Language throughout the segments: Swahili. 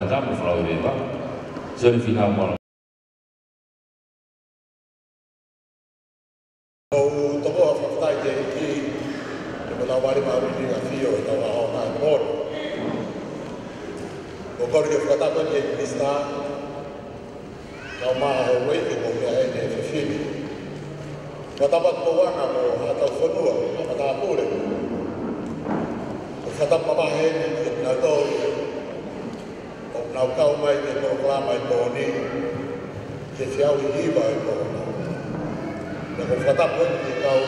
ta mo flau e ba se le fina mo o toko a whakatai te ki e mo lau wari mauri nga fio e tau aho ngai moro o kori ke whakatapa ni e minista kau maha he weike mo mea e ne whiwhiri whakatapa ko wanga mo hatau whanua a mata apure o whakatapa maha e ni e nga tau o nau kau mai te proklama e tōni ke whiau i hiwa e tōna e ko whakatapa e ni kau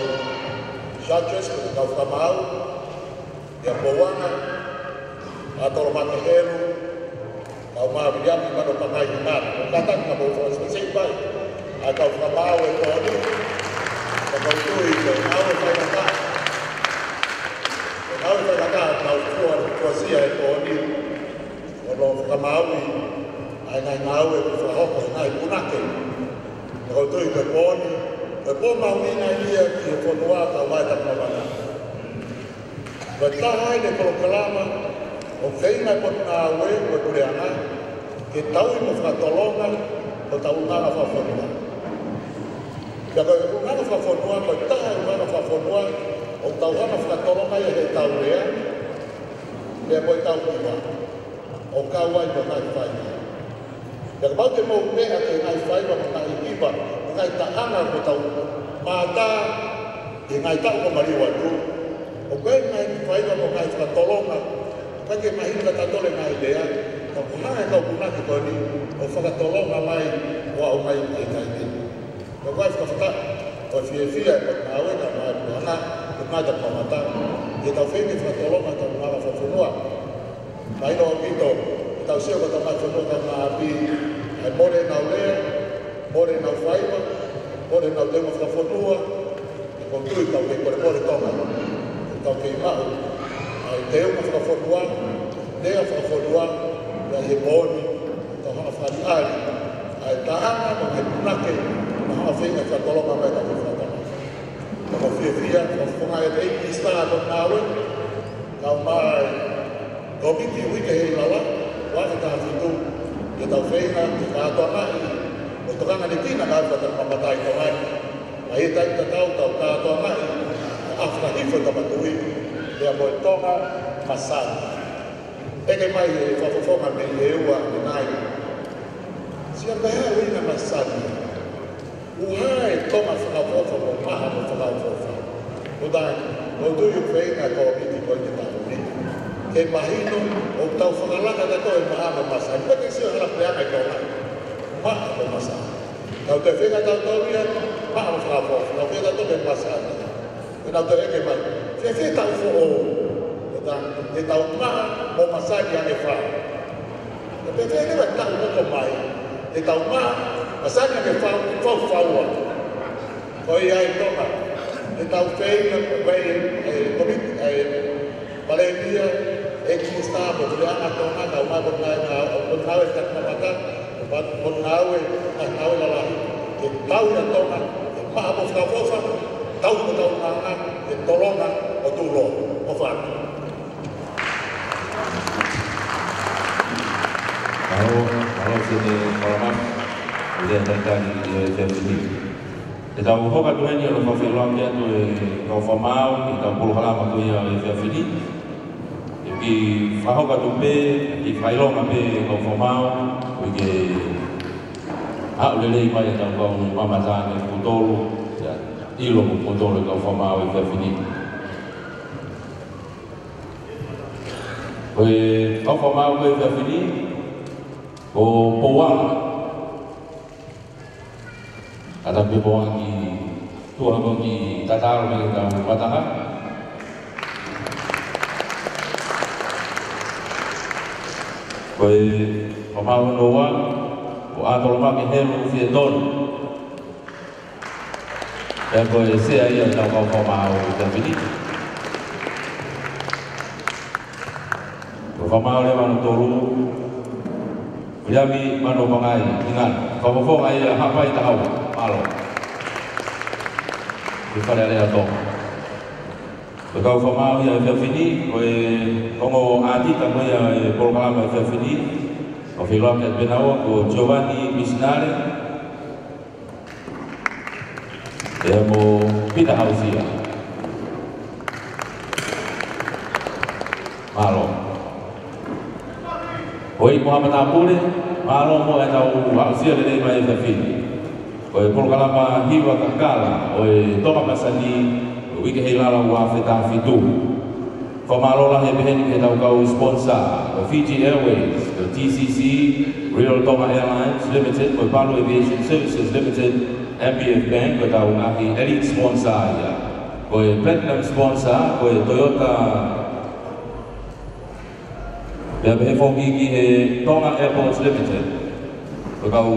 judges ko kau whamau ia powanga a toro mate heru kau maa wiriami mano pangai i mana o katang ka mo whakasei bai a kau whamau e tōni e kau tui ko ngau e whainaka e ngau e whainaka kau tuasia e tōni o lo whakamau i ai ngai ngau e whahoko i ngai punake e kau tui ko pōni e pō maunina ia ki e whanua kau mai takamana Wa tahai le proklama o feina ko na we ko kureana ke tau mo whakatolonga o tau ngana whawhanua. Ka ko ngana whawhanua ko tahai ngana whawhanua o tau ngana whakatolonga ia he tau rea le mo tau iwa o kawai mo ngai whaina. Ka mau te mo mea ke ngai whaina mo ngai iwa o ngai tahana ko tau mata e ngai tau ko mariwa tu o koe ngai whaina mo ngai whakatolonga Pake mahinga tatole ngai lea, ka punanga kau punaki koni, o whakatolonga mai, wa o mai e kai te. Ka koe whakata, o whia ko nawe na mai puana, ko mai ta pamata, e tau whenge whakatolonga tau ngara whawhanua. Mai no pito, e tau seo ka tau mai whanua ka ngā api, ai more nau lea, more nau whaiva, more nau teuma whawhanua, e kontui tau ke kore more tonga, e tau ke imahu, ai te uma whakawhanua, nea whakawhanua, ia he mōni, tau hana whariari, ai tahanga mo ke punake, na hana whenga whakatolonga mai ka whakatolonga. Ka whia, whakawhanga e te iki staa no nawe, kau mai, kau miki wike hei lala, waka ka whitu, e tau whenga, te kātoa nai, o tokanga ni kina ngā whata mamatai ko mai, a e tai tatau tau kātoa nai, a awhaka hifo tamatui, Ia mo tonga masani. Eke mai e whafafonga me e ua me nai. Sia mea wina masani. Uha e tonga whakafofa mo maha mo whakafofa. Udai, o tuiu whenga ko miti ko te tau ni. Ke mahino o tau whakalaka na to e maha mo masani. Pake sio hala preanga i tonga. Maha mo masani. Tau te whenga tau tonga, maha mo whakafofa. Tau whenga to me masani. Nau te eke mai. Fe tau fo o te tau maha mo masani ane wha. Te pe lewa tau moko mai. Te tau maha masani ane wha whau whaua. Koi ai tonga. Te tau whei komit Palenia e kista mo te anga tonga kau mai mo ngai e takamata. Mo ngai lalahi. Te tau na tonga. Te maha mo whakafofa. Tau mo tau nganga. Te tolonga o tūlo o whātu. Kalau sini korang dia terkait dengan family. Kita buka tu ni orang film dia tu kau famau kita puluh lama tu yang family. Jadi faham kat tu di film apa kau famau, jadi aku lelai mai tak kau mama sana putol. Ilo mo putol kau famau family. Kau famau family. O powang ada powang ki tuan ko ki tatar me ka matanga koi pamaw noa o atol ma ki helu fi don ya ko se ai ta ko pamaw ta bini ko pamaw le man toru Yami mano mangai ingat kau mau ngai apa itu tahu malo di pada area tu kau mau ya fini kau mau adi kamu ya program fini whawhiloa ke Benaua ko Giovanni Misnare. E mo Peter Hausia. Malo. Hoi Muhammad Apure, malo mo e tau Hausia le nei mai e whiwhini. Ko e Polokalama hiwa kakala, o e toka masani, o wike hei lala ua wheta whitu. Whamalola he peheni ke tau kau sponsor, o Fiji Airways, o TCC, Real Tonga Airlines Limited, o Palo Aviation Services Limited, MBF Bank, o tau ngahi elite sponsor ia. O e platinum sponsor, o e Toyota, pea pehe whoki ki he Tonga Airports Limited, o tau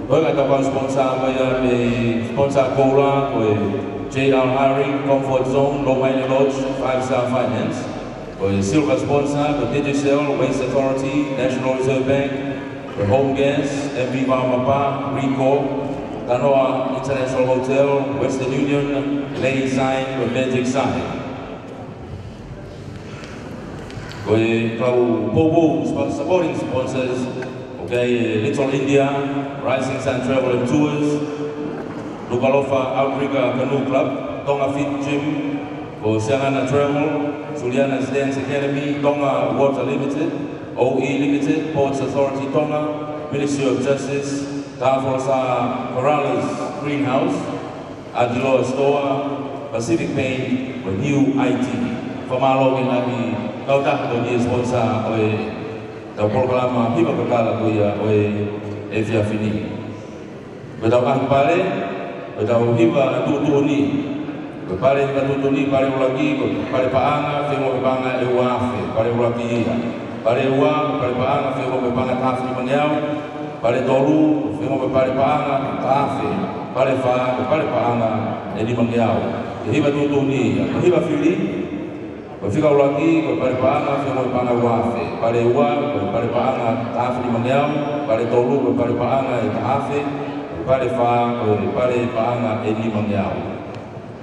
Oiga tau kau sponsor maya me sponsor Cola, o e JR Hiring, Comfort Zone, Low Mining Lodge, 5-Star Finance. O e silver sponsor, o Digicel, Waste Authority, National Reserve Bank, o Home Gas, MV Mapa, Rico, Kanoa International Hotel, Western Union, Lay Sign, o Magic Sign. O e kau Pobo supporting sponsors, okay, Little India, Rising Sun Travel and Tours, Lukalofa Africa Canoe Club, Tonga Fit Gym, Siangana Travel, Juliana's Dance Academy, Tonga Water Limited, OE Limited, Ports Authority Tonga, Ministry of Justice, Tafrosa Corrales Greenhouse, Adiloa Store, Pacific Paint, New IT. Pamalo ke lagi kau tak tu dia sponsor oleh tau Polokalama hiba kakala ko ia oleh Evia Fini. Betau kan pare, betau hiba tu ni. Pare ka tu ni pare lagi ko pare paanga femo paanga e wafe, pare lagi ia. Pare wa pare paanga femo paanga tafi mangiau, pare tolu femo pare paanga tafi, pare fa pare paanga e di mangiau. Hiba tu ni, hiba Fili. Wafika ulagi ko pare paanga femo paanga wafe, pare wa ko pare paanga tafi mangiau, pare tolu ko pare paanga e tafi, pare fa ko pare paanga e di mangiau.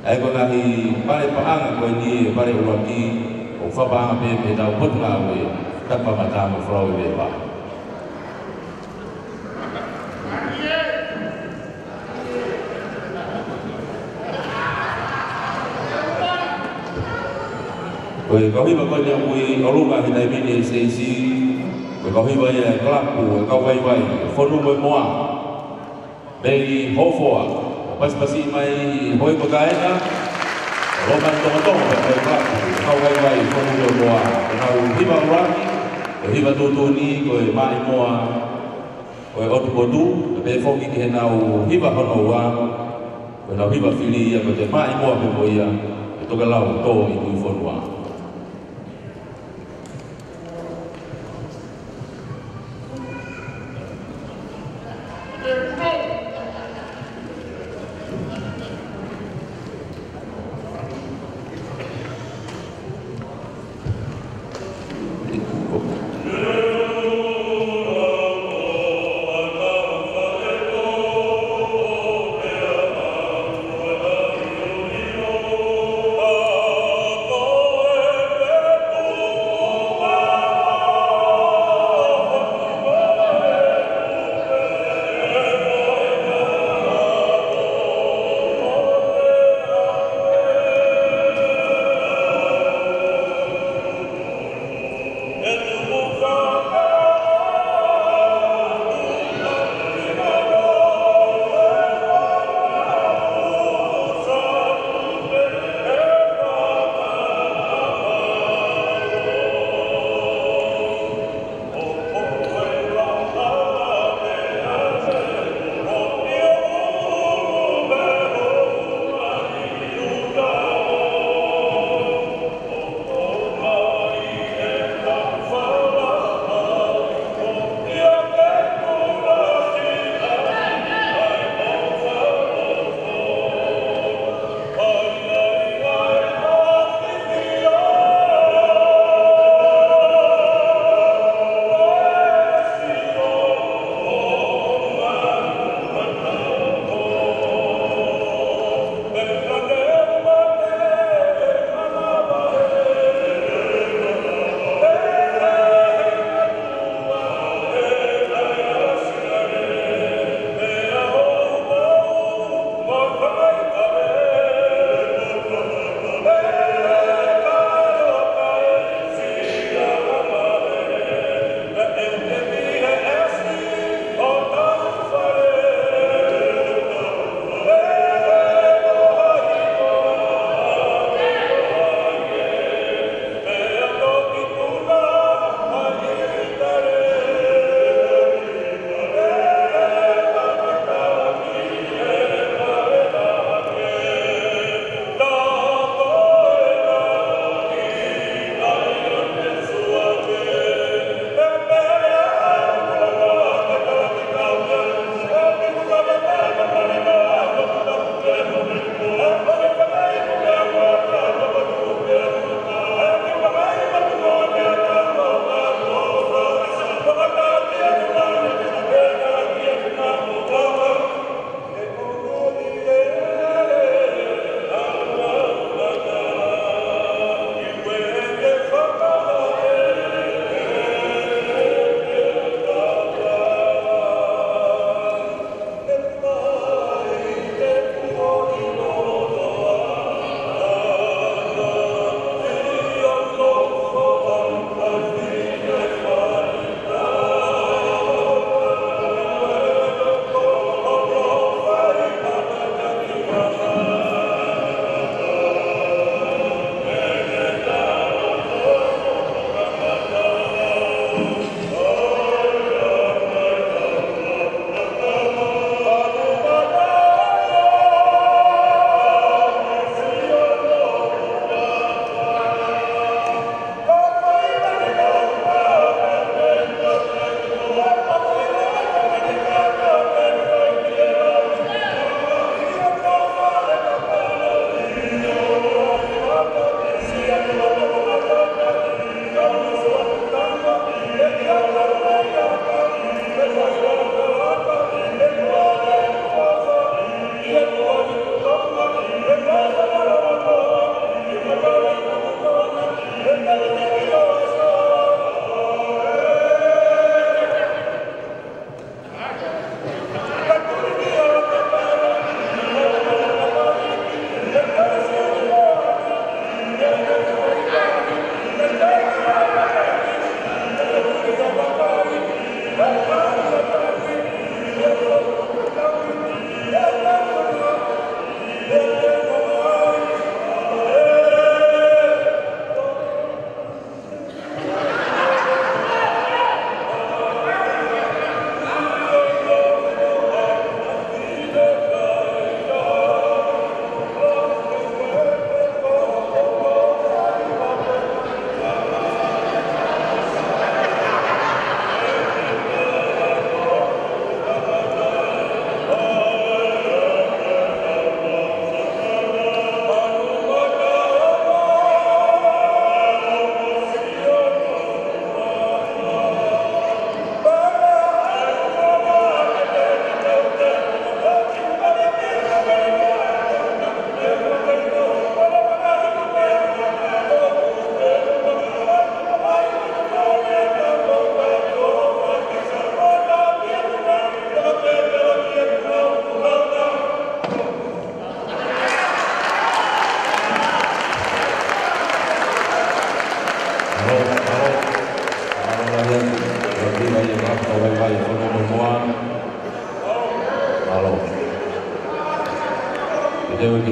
Ai ko ngahi pare paanga ko ni pare ulagi o fa paanga pe tau potna we tapa mata mo flow we ba. Koe kauhiwa koe nia ui orunga hi nai mini SAC, koe kauhiwa ia klapu, kau wai, whonu moe moa, mei hofoa, pasi mai hoi pakaena, roman tonga koe klapu, kau wai, whonu moe moa, kau hiwa uraki, koe hiwa tutuni, koe mai moa, koe otu potu, pe whoki ki he nau hiwa hono ua, koe nau hiwa whiri ia, koe te mai moa pe mo ia, e toka lau tō i kui whonua. Oh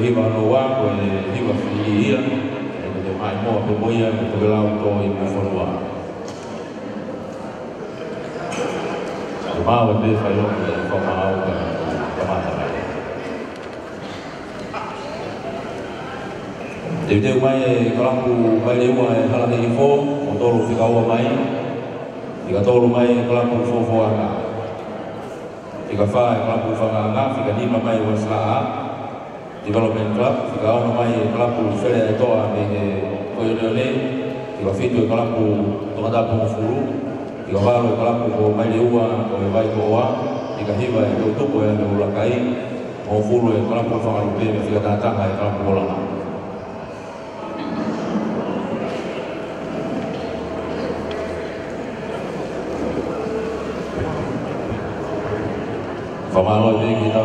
hiwa no wa ko hiwa filia e ko mai mo pe moia ko ke lau to I mo fonua ma wa te fai lo ko ma au ka mata te mai kalapu mai le wa hala ni fo o tolu fika wa mai ika tolu mai kalapu fo fo aka ika fa kalapu fa nga fika lima mai wa sala development club fika ona mai kalapu fere to a me ko yo le ika fitu kalapu to ngata po furu ika valo kalapu ko mai le wa ko vai ko wa ika hiva ko to ko ya me ula kai o furu e kalapu fa nga pe fika tata ai kalapu la Famalo de kita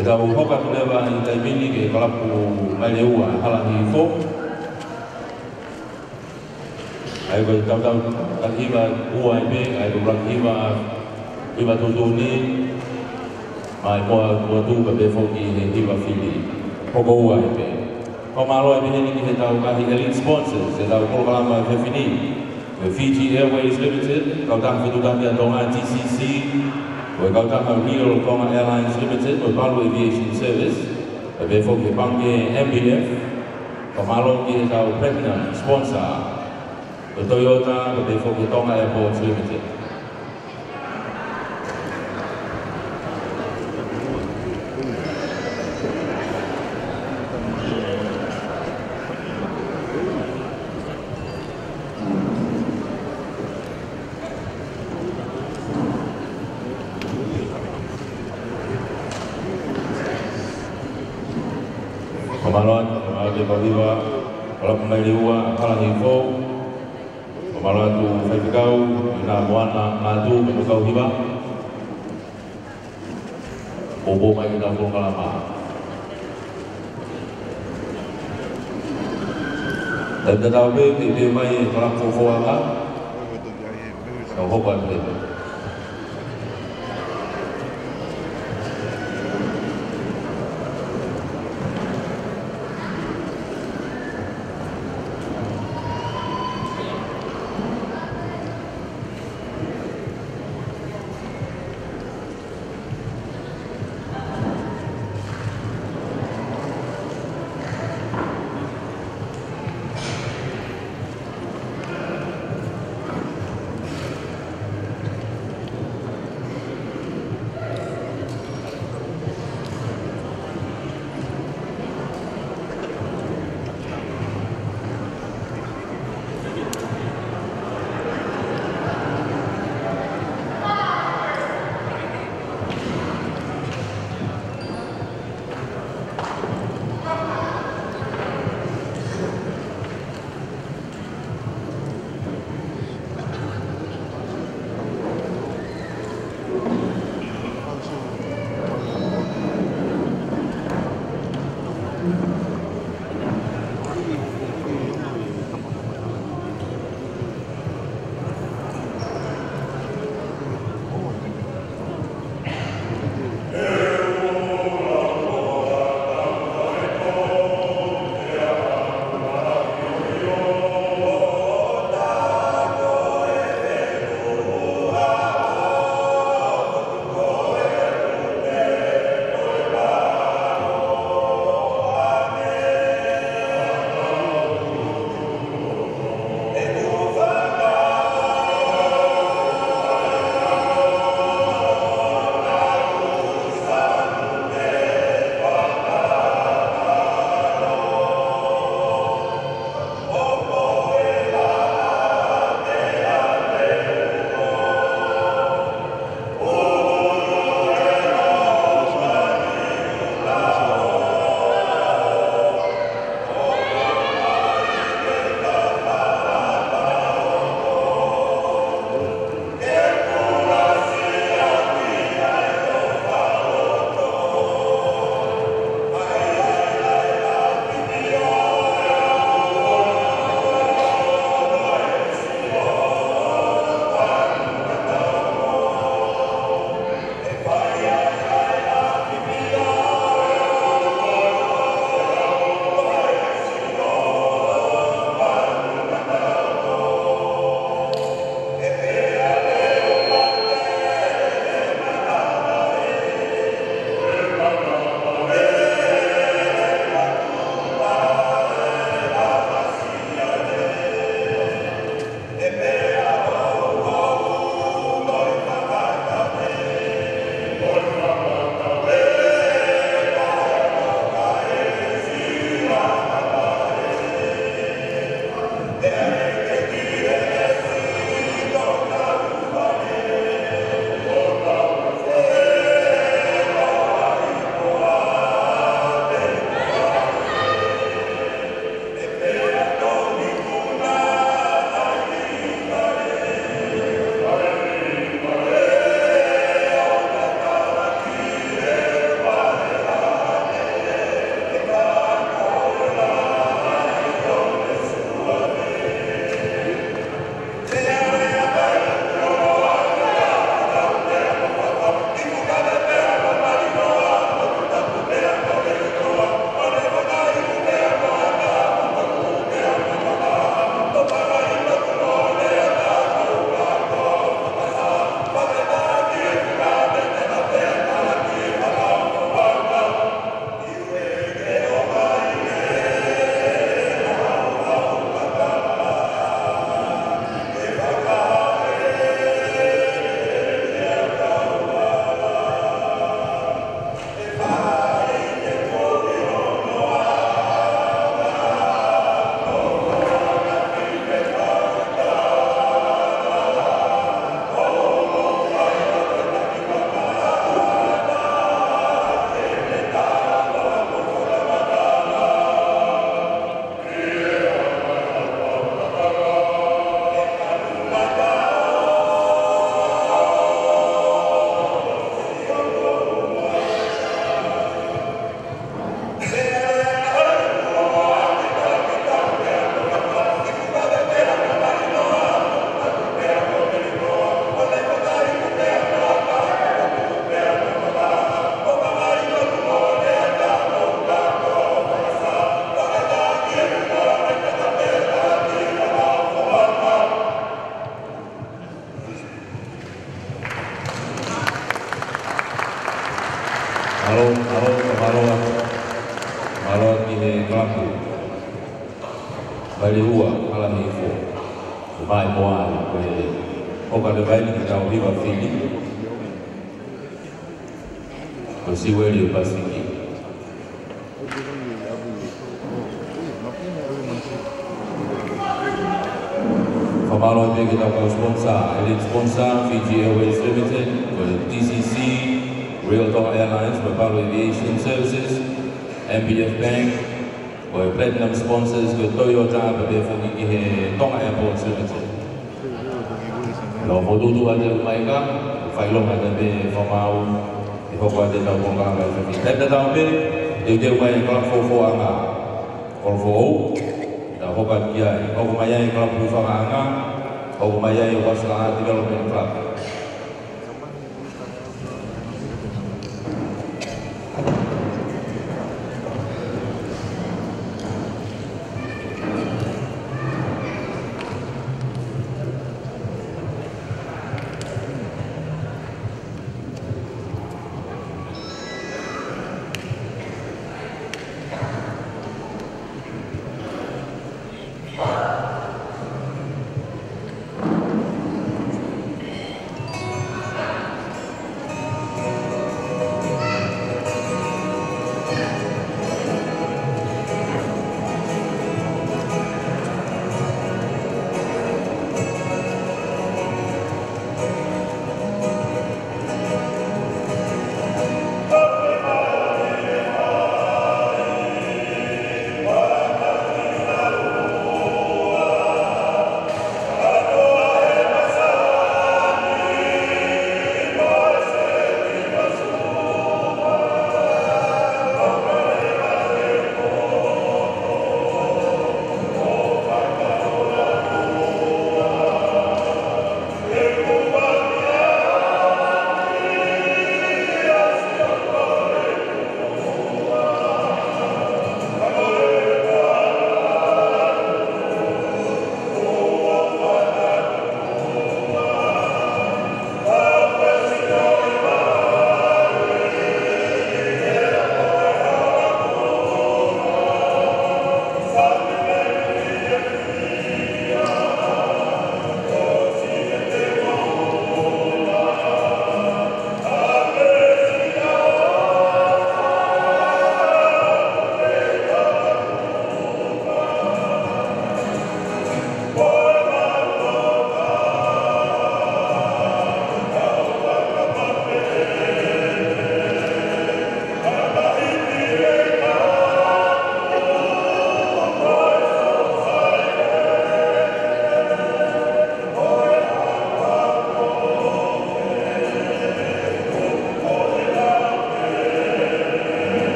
Kita hoka tuleva I taimini ke kalapu maleua halangi fo. Ai ko tau hiva ua me ai ko hiva tutuni mai mo tu ka be fo ki hiva fili. Poko ua me. Ko malo ai ni ki tau ka hi sponsors, se tau ko kalama fe fini. Fiji Airways Limited, kau tak kedudukan dia tonga GCC, kau tak Rio Tonga Airlines Limited, Palu Aviation Service, before ke bank MBF, kau ke kau platinum sponsor, Toyota, before ke Tonga Airports Limited. Kemaluan, kemaluan bawiwa, kalau pemain liwa, kalau info, kemaluan tu saya kau, ina muana ngadu kau hiba, bobo mai ina pun kalama. Dan tahu dia mai kalau kau apa, kau hobat dia. kalaku. Bali ua ala hifo. Mai moa koe oka le vai ni tau viva fili. Ko siweli pasiki. Famalo e kita kau sponsor, elite sponsor Fiji Airways Limited, DCC, Real Talk Airlines, Famalo Aviation Services, MPF Bank, platinum sponsors ke Toyota, berdepan ini Tonga Airport Limited. Kalau foto tu ada mereka, filem ada be Famalo, dihokwa ada tahu orang lain. Tapi tahu be, dia buat kalau foto anga, kalau foto, dah hokwa dia, kalau maya kalau foto anga. Kau maya yang waslah development club.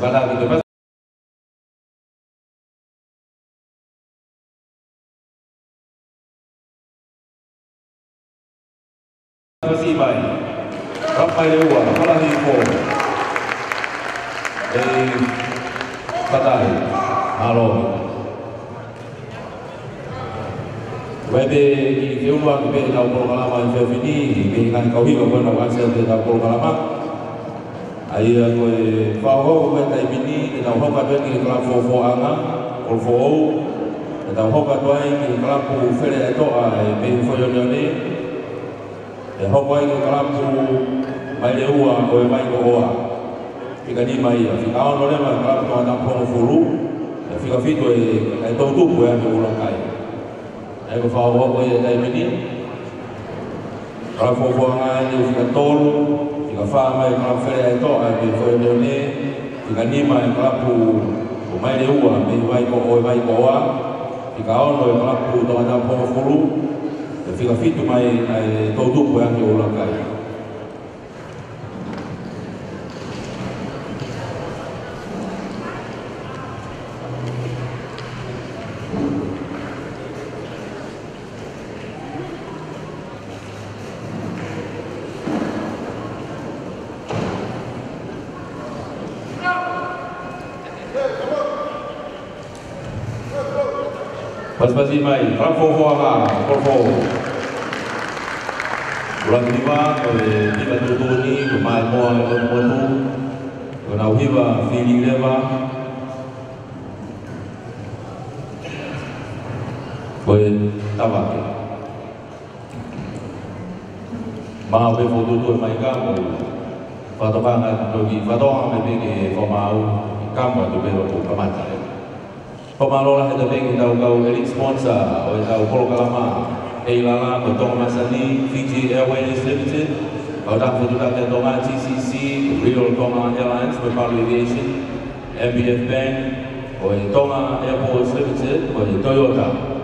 kada gitu pas masih baik ramai lewat malah info kadai halo Webe di Keuluan di Beli Kau Pengalaman Fevini di Kan Kau Hiba Pun Nak Hasil di Kau Pengalaman Ayah kau Fahau Kau Tai Bini di Kau Hokat Wei di Kelam Fofo Anga Fofo di Kau Hokat Wei di Kelam Pu Fere Eto Ay Beli Foyo Nyone di Hokat Wei di Kelam Pu Mai Leua Kau Mai Kau Oa Fika Di Mai Fika On Lole Mai Kelam Pu Adang Pong Fulu Fika Fito Ay Tau Tu Kau Yang Ulang Kai Ay ko fa wa ko ya dai mini ra fo fo nga ni ka tol ka fa mai ka fere to ay bi fo de ne ka ni mai ka pu ko mai de wa me vai ko o vai ko wa ka on no ka pu to na po fulu ka fitu mai ai to tu ko ya ki o la kai Pas-pasi mai, Rampo Fuaga, Rampo. Bulan kelima, di Batu Tuni, Kemal Moa, Kemuatu, Kenau Hiba, Feeling Leva, Tabak. Mau be foto tu mai kamu, foto banget, foto apa be mau kamu tu be foto kemana? Pemalolah itu bagi kau elit sponsor, kau Pulau Kalama, Eilala, Betong Masani, Fiji Airways Limited, kau dah foto dah Tonga TCC, Real Tonga Airlines, Bepal Aviation, MBF Bank, kau Tonga Airports Limited, kau Toyota.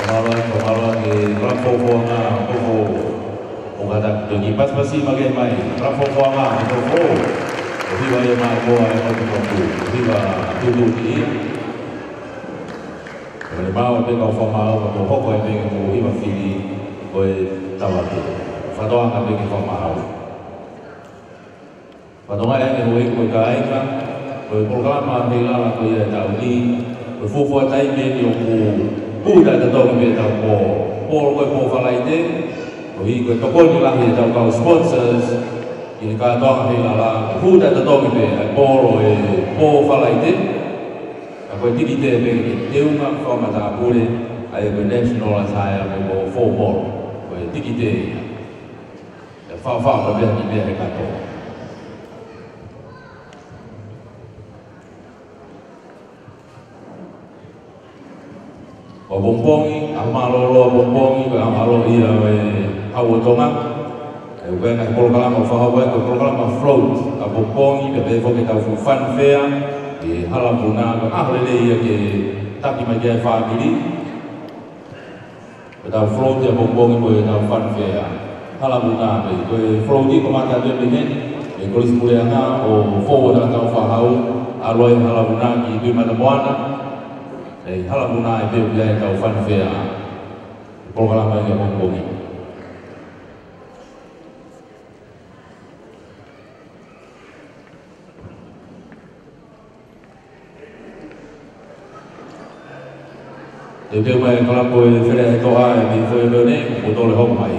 Pemalawan ke Rapopo nga Rapopo o kada dogi pas pasi magai mai Rapopo nga Rapopo viva ya ma ko ay Rapopo viva tudo ki le mau pe ka formao ko hoko e pe ko viva fili ko e tawati fadoa ka pe ki formao fadoa e ko e ko kai ka ko programa hela la ko ya tauni ko fofo tai me ni ko udah ada tahu kita ko ko falai de ko hi ko ko ni lah ya tahu sponsors ini ka tahu hela la udah ada tahu kita ko falai de ko tiki te be te uma forma da pure ai ko national saya ko football ko tiki te fa ko be ni be ka to o bombongi amalolo bombongi ko amalo ia we awotonga e we na programa fa ho ko programa float a bombongi be fo ke ta fu fan fair di halabuna ko ahlele ia ke tapi magia family pada float ya bombongi ko na fan fair halabuna be ko float di ko mata de ne e ko ismuleanga o fo da ta fa hau aloi halabuna ki bi mana moana halabuna e be ya ka fan fair programa ya bombongi Jadi mai kalau boleh saya doa di video ini betul hok mai.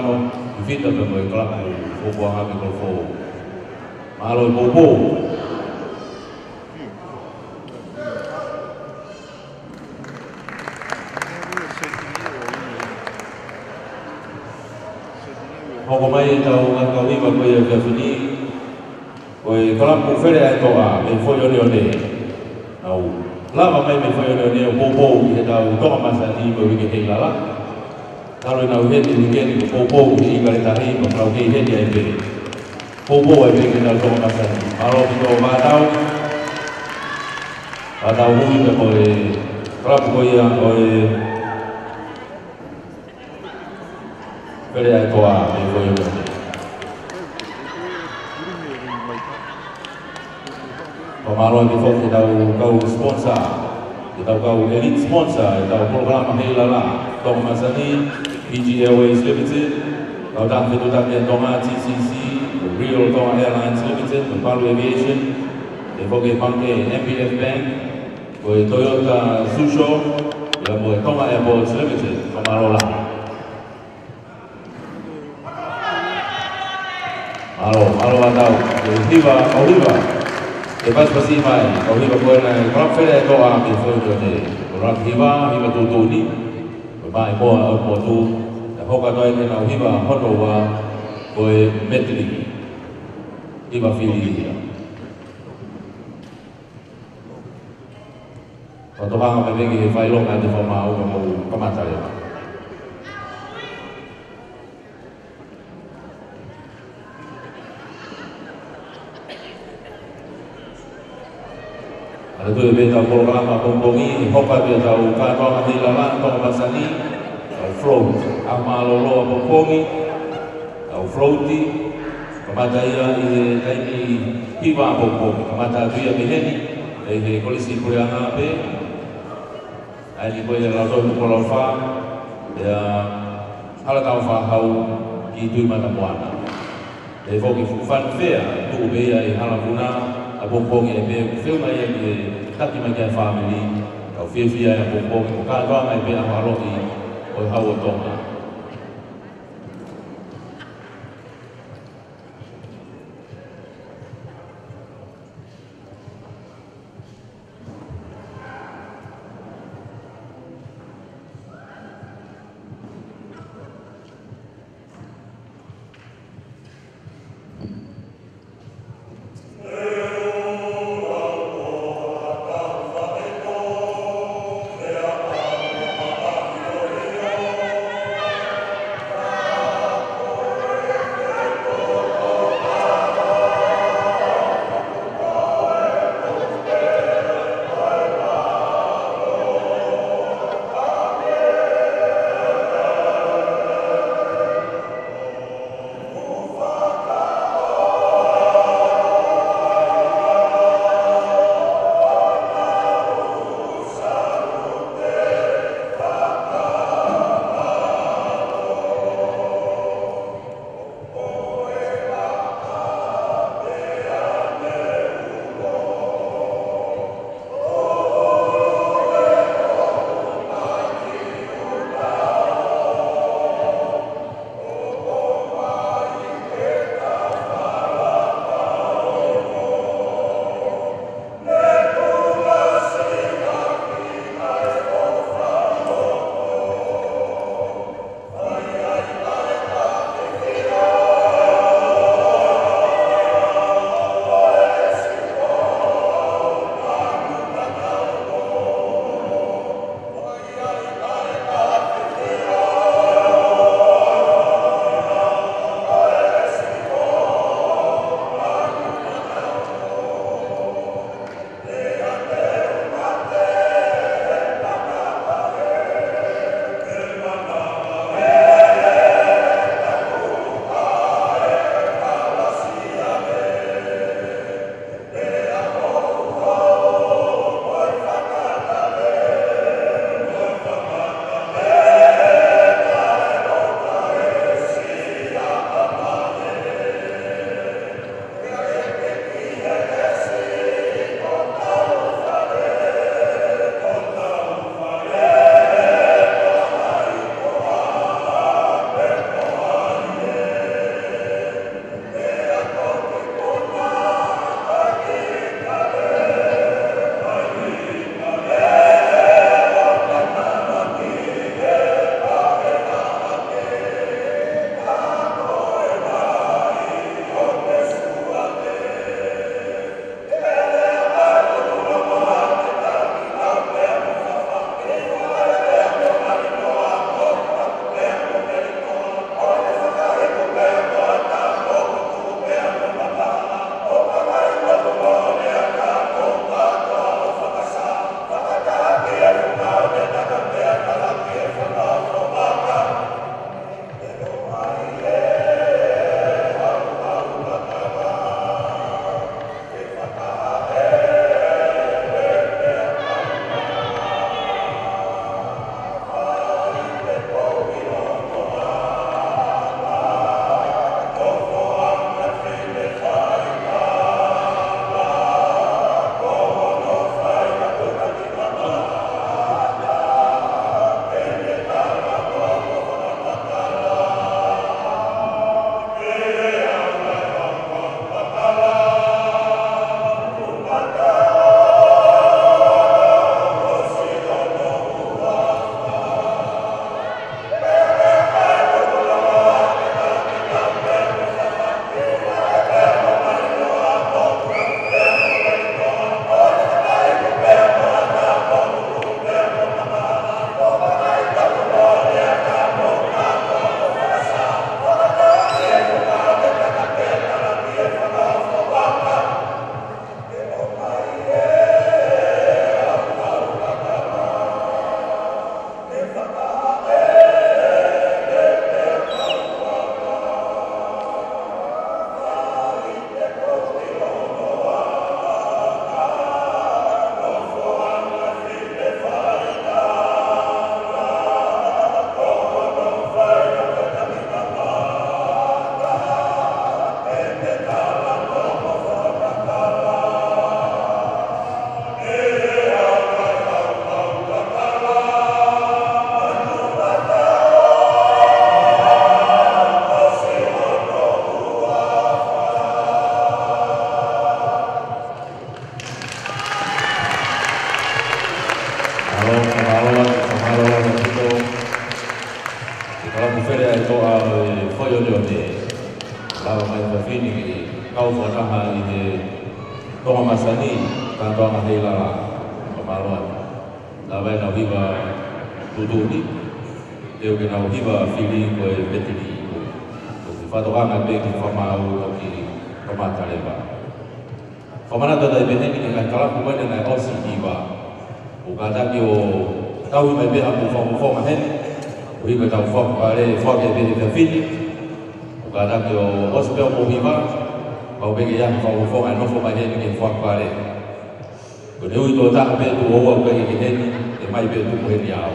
whakano i whita pe mo i klapu whokuanga me kolfo. Mahalo i popo. Hoko mai tau ngakawiwa koe e whiawhini, koe kalapu where ai toa me whoione o ne. Nau, lava mai me whoione o ne o popo i he tau tonga masa ni mo wike hei lala. Talo i nau heti wikeni ko popo i ikare tahi ma kau hei heti ai pere. Popo ai wike tau tonga masa ni. Aro pito mātau, mātau hui me koe kalapu koe ia koe where ai toa me whoione o ne. Pamalo di fokus kau sponsor, kita kau elite sponsor, kita program Helala, Tong Masani, PG Airways Limited, kau dah betul tak yang Tonga TCC, Real Tonga Airlines Limited, Palu Aviation, di fokus Pangke MPF Bank, kau Toyota Susho, yang kau Tonga Airports Limited, Pamalo lah. Malo atau Hiva. Lepas pasti mai, kau hiba koe na kerap fere to a mi foi to ne. Kerap hiba tu ni. Mai mo tu. Hoka to ai na hiba hono wa koe metri. Hiba fili. Kau hang apa lagi fai long ada mau kemata ya. Ada tu beta program pembongi hoka dia tahu kantor hati lama tong basani float amalolo pembongi tahu floati kemata ia ini hiba pembongi kemata dia miheni polisi kuliah be ini boleh langsung pulau fa ya hal tahu fa hau itu mata muana fokus fan fair tu be ya hal guna abong-bong ya be film ya be tapi macam family kau fia ya abong-bong bukan doang ya be awalo di oi hawo tonga leo ni lawa mai whawhini ki kau whanaha I te tonga masani kantoa mahela la kamaroa. Lawa na hiwa tutuni, teo ke na hiwa whiri koe petiri ki whatoanga pe ki whamau o ki whamatareba. Whamanata dai penengi ni ngai kalapu wene ngai osi hiwa. O kataki o tau mai beha mo whama hene, o hika tau whakapare whake behe te whiri. O kataki o osi peo mo hiwa, kau peke yahi whama nofo mai hene ki whakapare. Ko ne ui tō taka pe tu oua peke ki hene, e mai pe tu mo hene au.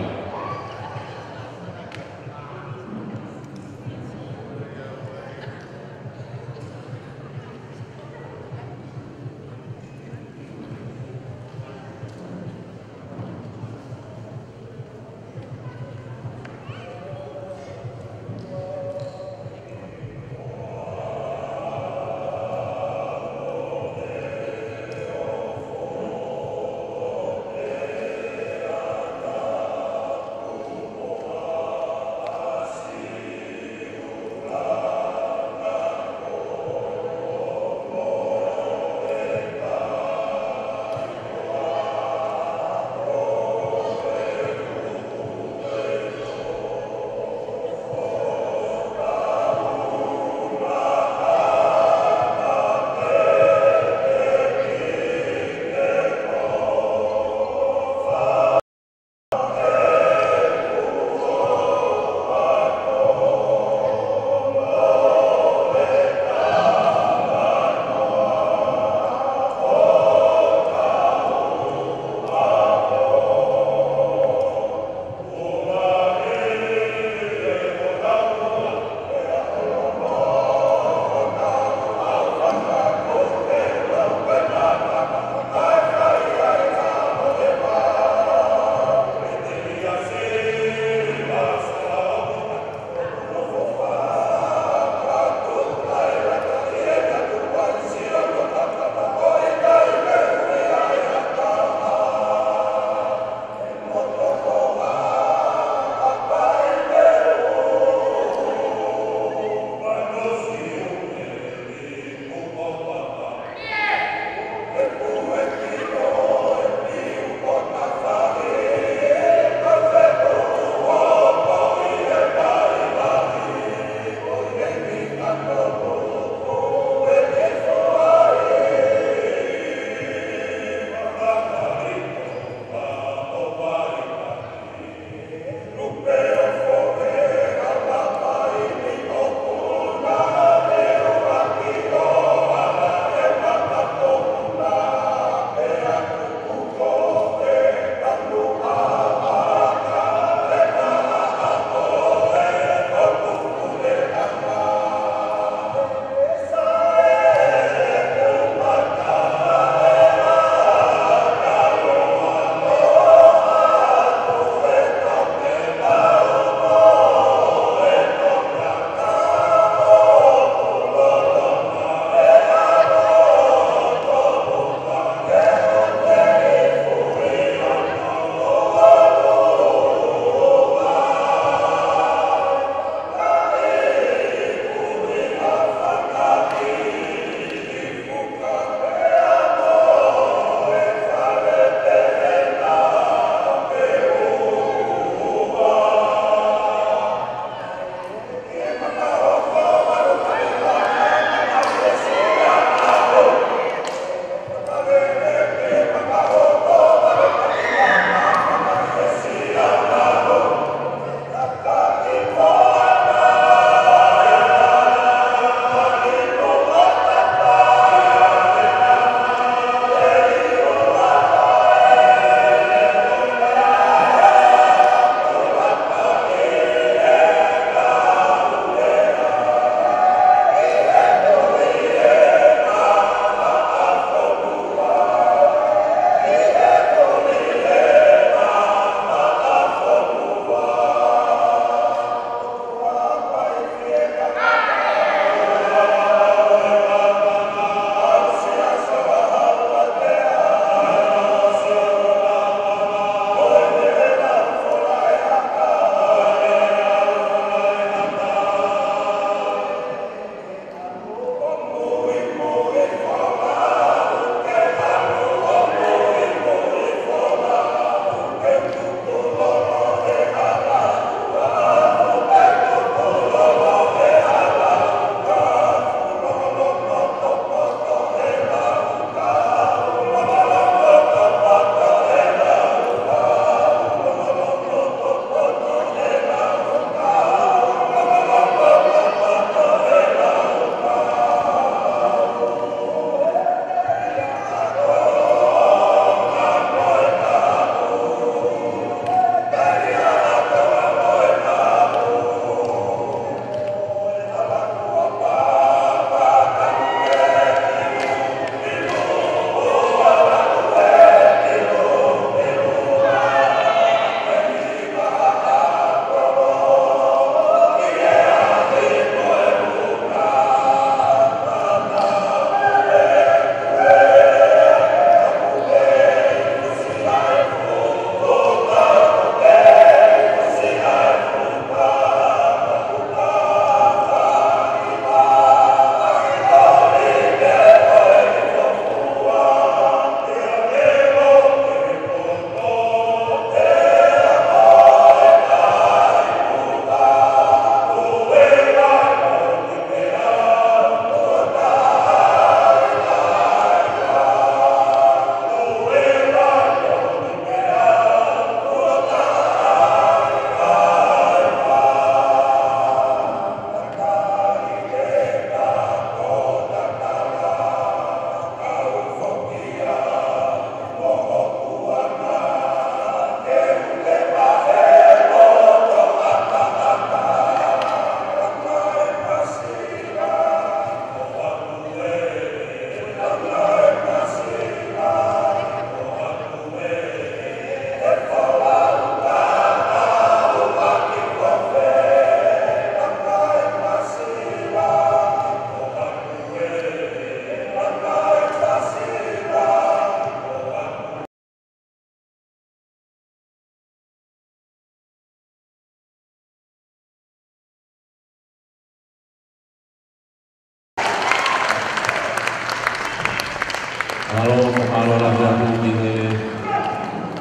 malo la aku di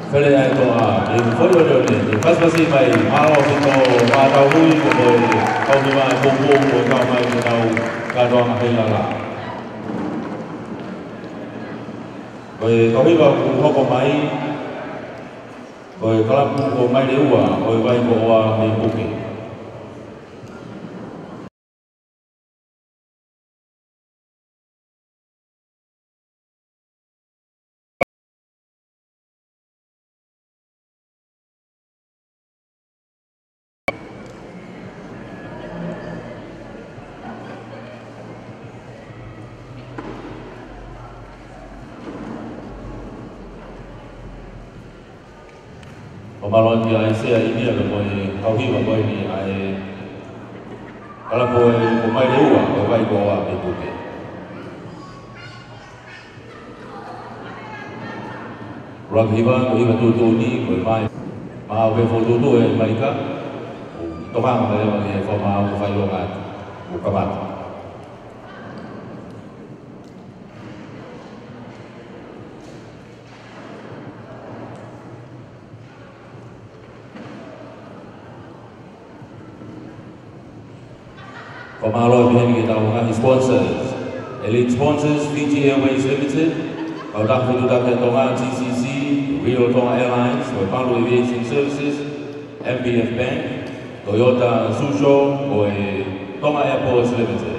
Fele ai toa, e foi o ne, pas pasi mai, malo pito, tau hui ko tau ni mai pompo ko tau mai ko tau ka doa na hela la. Koe kawiwa ku hoko mai, koe kalapu ko mai le ua, koe vai ko oa me puke. O malo dia ai sea ini ada koe kauhiwa koe ni ai kalapu ko mai le ua, koe vai ko oa me puke. Rang hiwa ko hiwa tutu ni ko mai ma ve fo tutu e mai ka to ma ma le e fo ma ko fai lo ga ko ka ba ko ma lo bien ki ta ko sponsors elite sponsors Fiji Airways Limited au da fu da ke to ma TCC Rio Tonga Airlines, Palo Aviation Services, MBF Bank, Toyota Susho, o Tonga Airports Limited.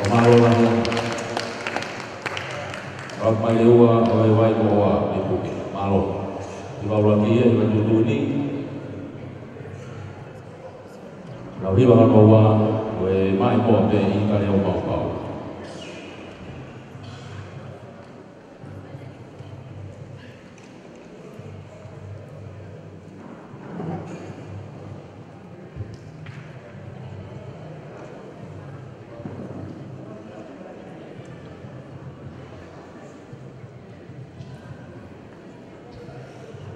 Malo lagi. Kalau Malewa awal bawa ibu malo. Di bawah lagi ya dengan dulu ini. Lalu bahan bawa we mai bawa deh ikan yang bawa.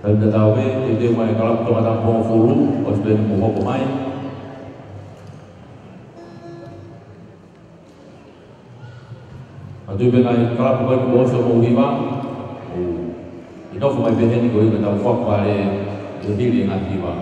Dan tahu dia mai kalau tu ada bom furu, pas dia mau pemain. Adu bengai kalau pemain bos mau hiba, itu pemain behen itu kita fok pada jadi dengan hiba.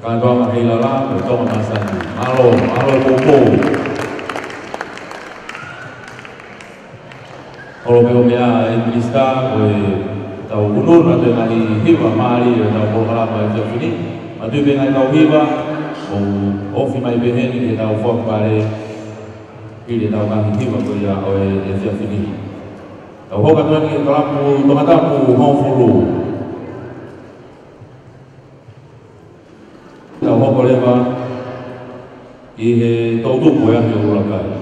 Kantoa Hilala, Tonga Masani, Malo Popo. Olo mea Inglista, tau unur na te nahi hiwa maari e tau Polokalama e Fiafini. Ma tui vengai tau hiwa, o ofi mai beheni ke tau whakapare i le tau kahi hiwa ko ia o e Fiafini. Tau hoka tuani e kalapu tongatapu Hongfulu. Tau hoko lewa i he tau tupu e ahi o ulakai.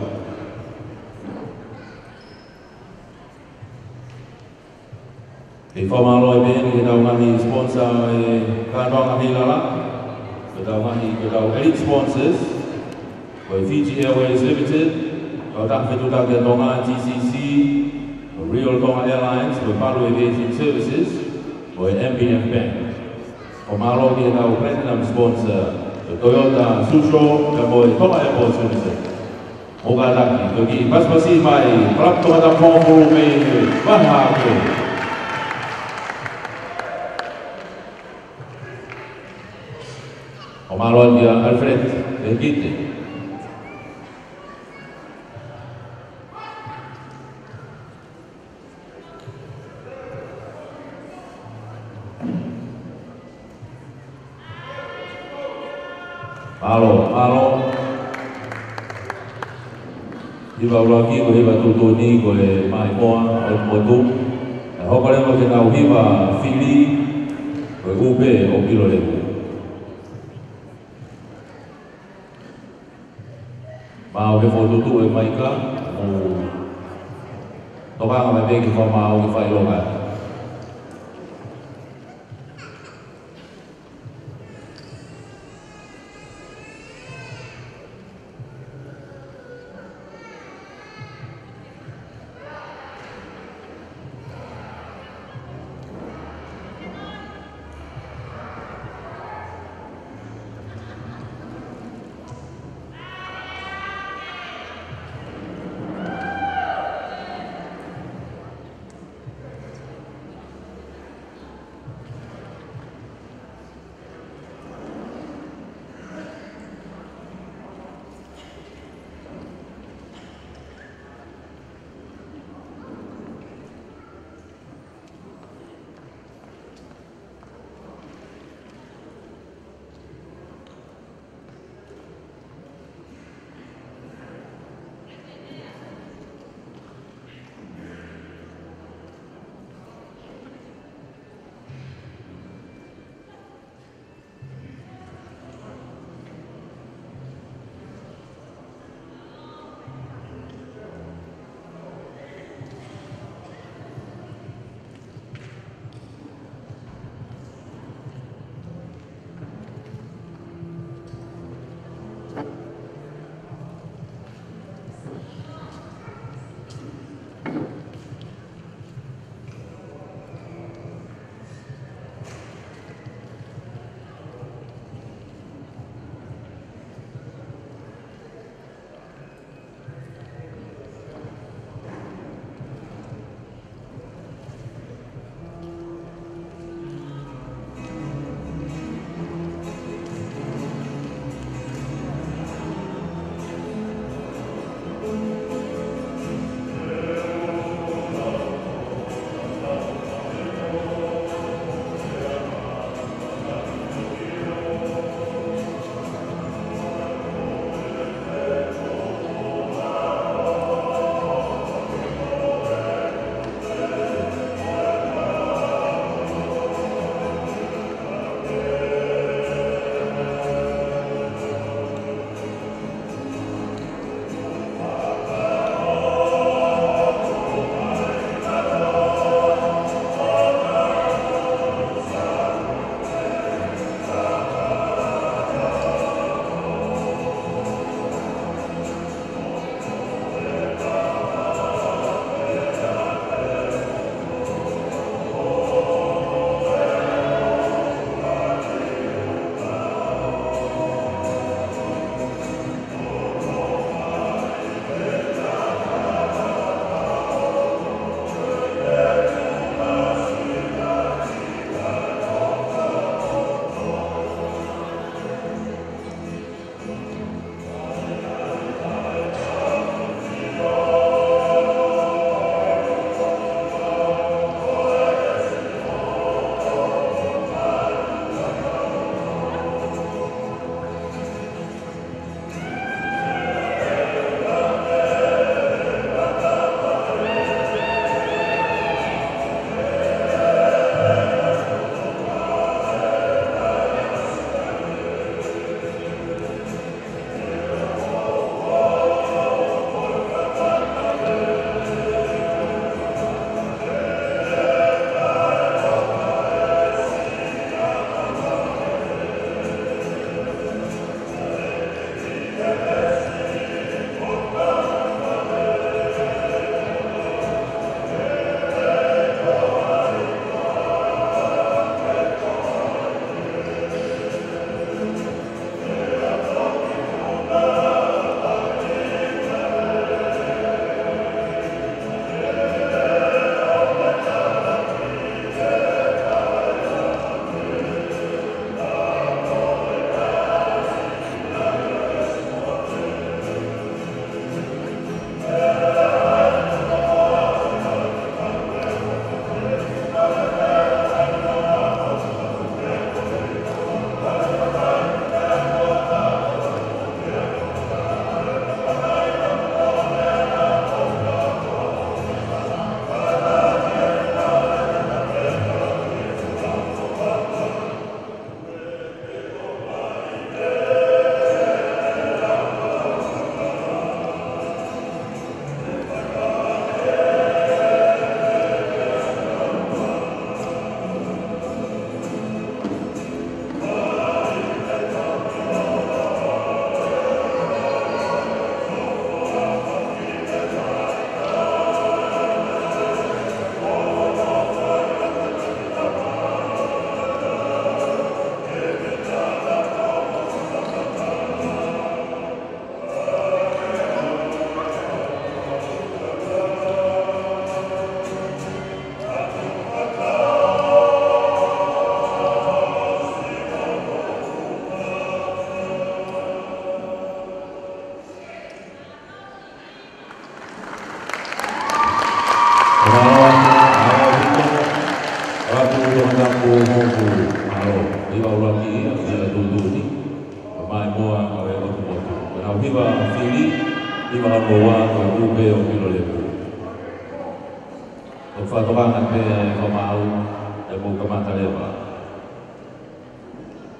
E whamalo e bēni ke tau ngahi sponsor e Kantoa Hilala, ke tau elite sponsors, ko e Fiji Airways Limited, ko tak whetuta ke Tonga GCC, ko Real Tonga Airlines, ko Palu Aviation Services, ko e MBF Bank. Ko malo ke tau platinum sponsor, ko Toyota Susho, ka ko e Tonga Airport Limited. Moga laki, ko ki paspasi mai, Club Tonga Hongfulu me baha ke. O malo dia Alfred Engite. Malo. Iba lagi ko iba tutuni ko e mai moa o motu. Hokole mo ke tau hiwa fili ko ube o kilo lebu. Mau ke foto tu e mai ka o toka nga mai ke fa mau ke fai loka.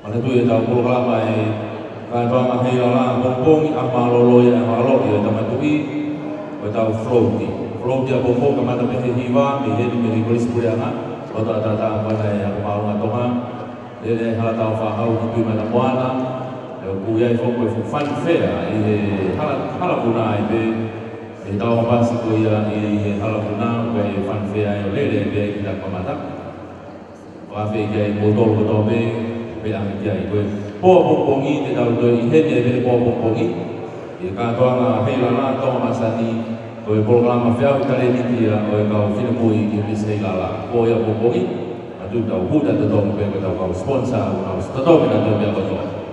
Mana tu yang tahu kalau ramai kalau orang hei orang bombong apa lolo ya kalau dia teman tu tahu flow dia bombong kemana pergi hiwa dia di polis puriana atau ada mana yang mau atau dia hal tahu fahau itu mana mana kuya itu fun fair hal guna itu tahu apa sih kuya hal guna kuya fun fair lele dia kita pemata kafe dia botol yang jadi gue bongi tidak tahu ini dia bongi jika tuan helala tuan masani gue program mafia kita ini dia gue kau film ini bisa helala gue yang bongi itu tahu hutan itu tahu gue tahu sponsor harus tahu kita tahu dia betul.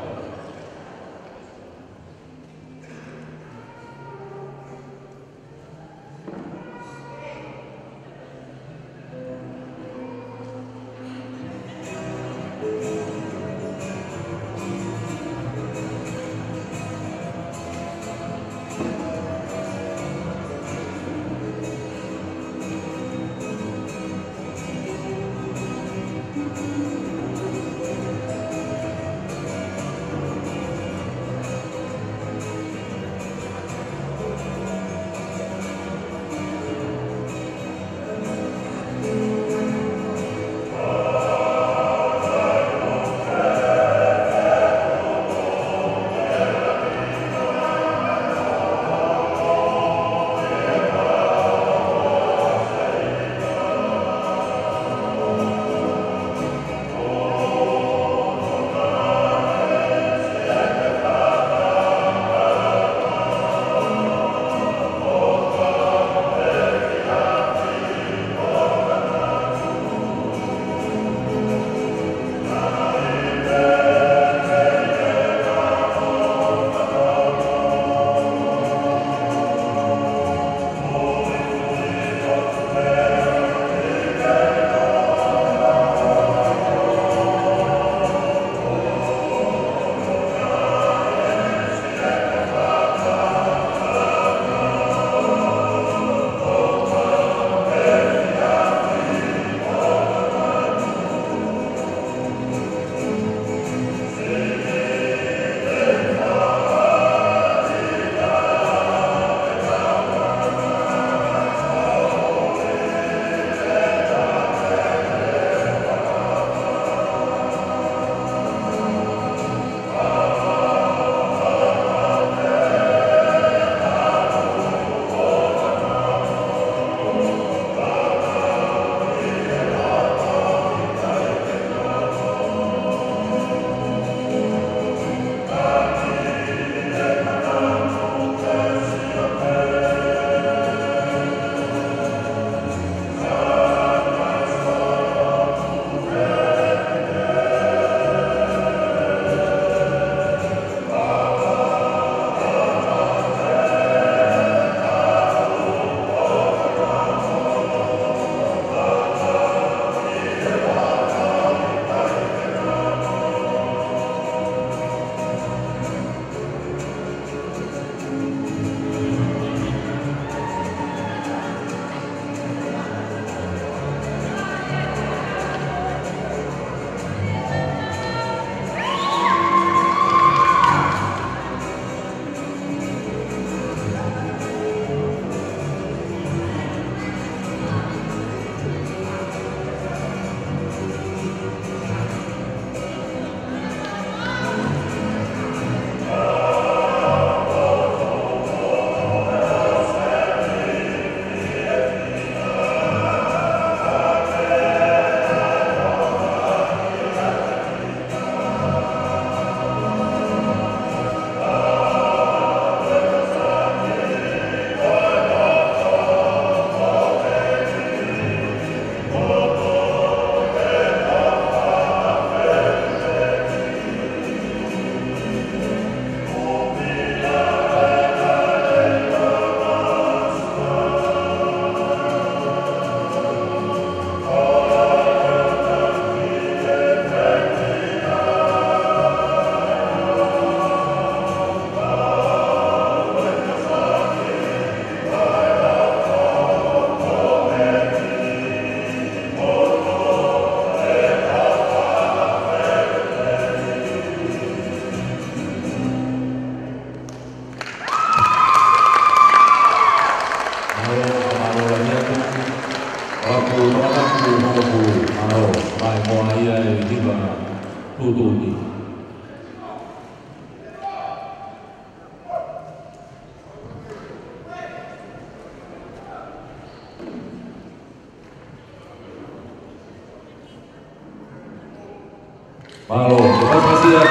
Malo, terima kasih ya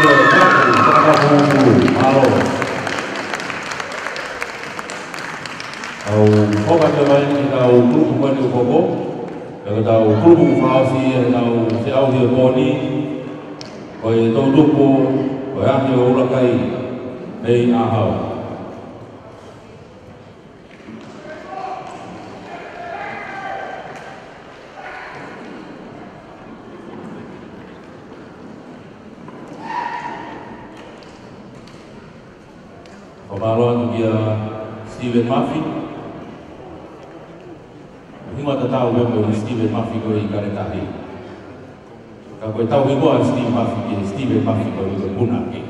Malo. Au foka te mai ki tau grupu mani ukoko, e tau grupu whawasi e tau te au hia pōni, o e tau tupu, o e ake o urakai, nei ahau. O malo atu kia Stephen Murphy. Hima ta tau member Stephen Murphy ko I karetahi. Ka koe tau hikoa Stephen Murphy ko I puna ke.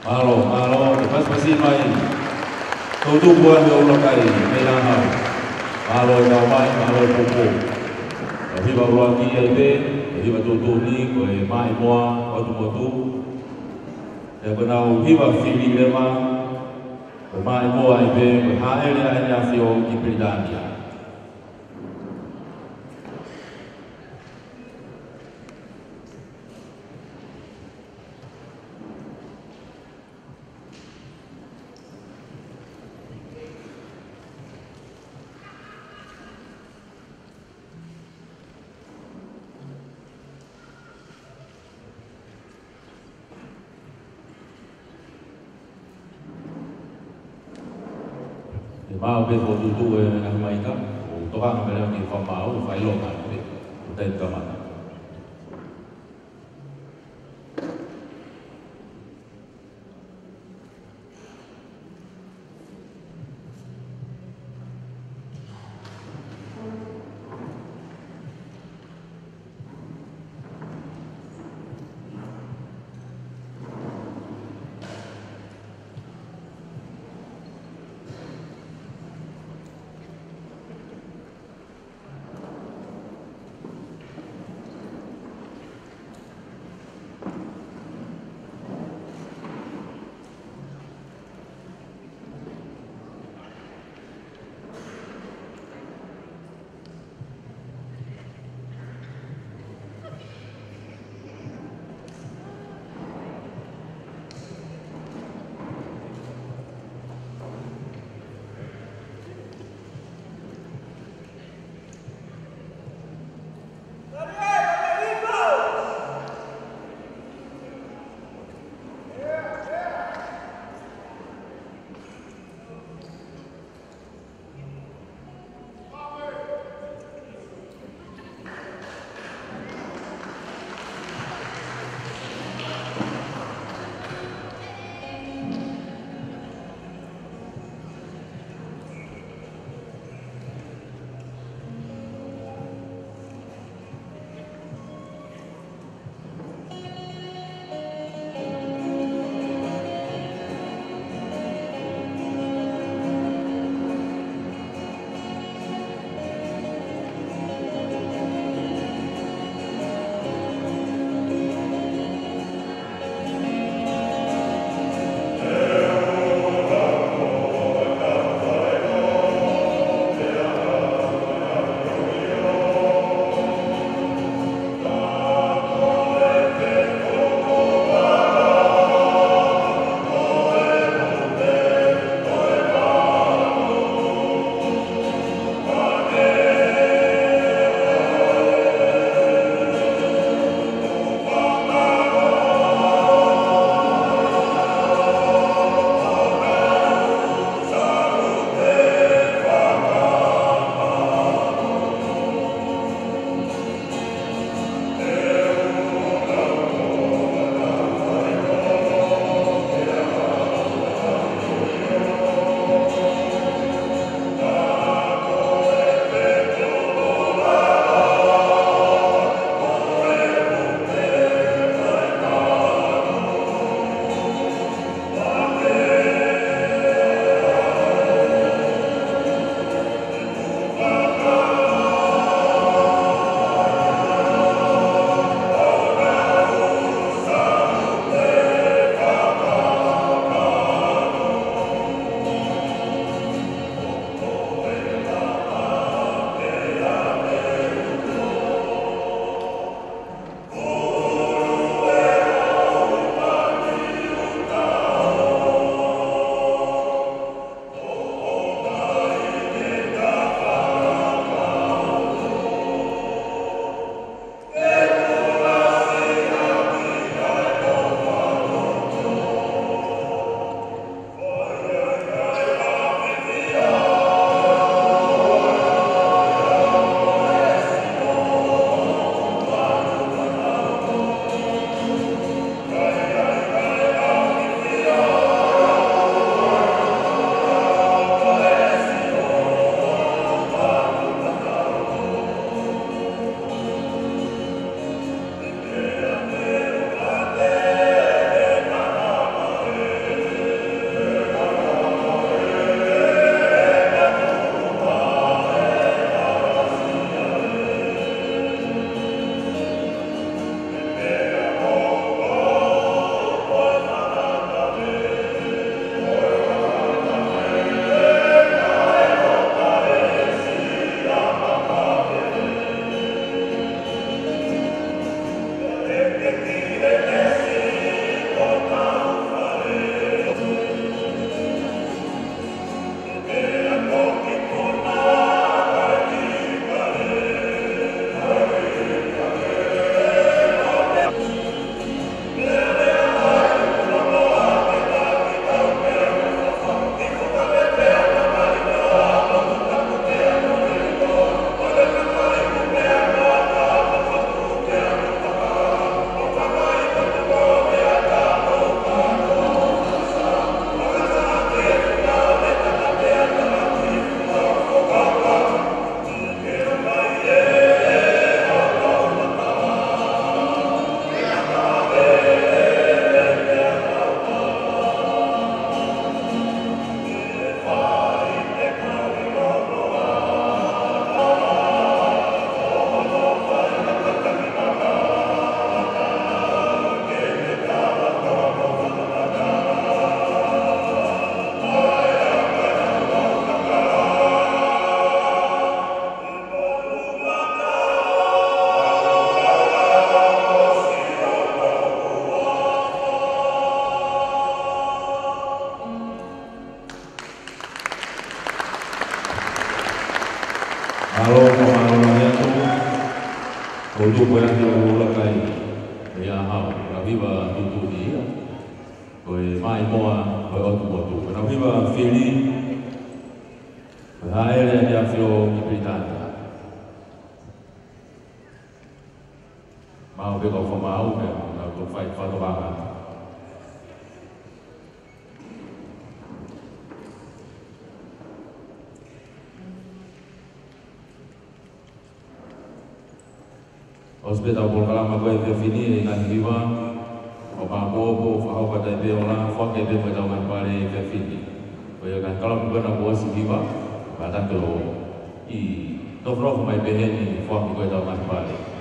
Malo, lepas masih main. Tutu buah yang ulang kali, melahau. Malo kau main, malo pupu. Tapi baru lagi ada, jadi betul ni kau main mua, waktu. Yang benar hiba fili lema, kau main mua ibe, hari ni hanya fio kipridania. Mau be foto tu yang mai kan, tu kan mereka ni mau file lo kan, udah itu mana. Untuk yang diulakai ya hau, kami tutu dia, koi mai moa, koi otu otu. Kami fili, hai dia filo Britania. Mau bego formau ke, nak fai foto banget. Hospital Polkalama ko e fini na viva o pa popo fa o pa de ola fo ke be mo man pare e fini ko yo kan kalau ko na bo si viva pa ta to I to pro mai be ni fo ko da man pare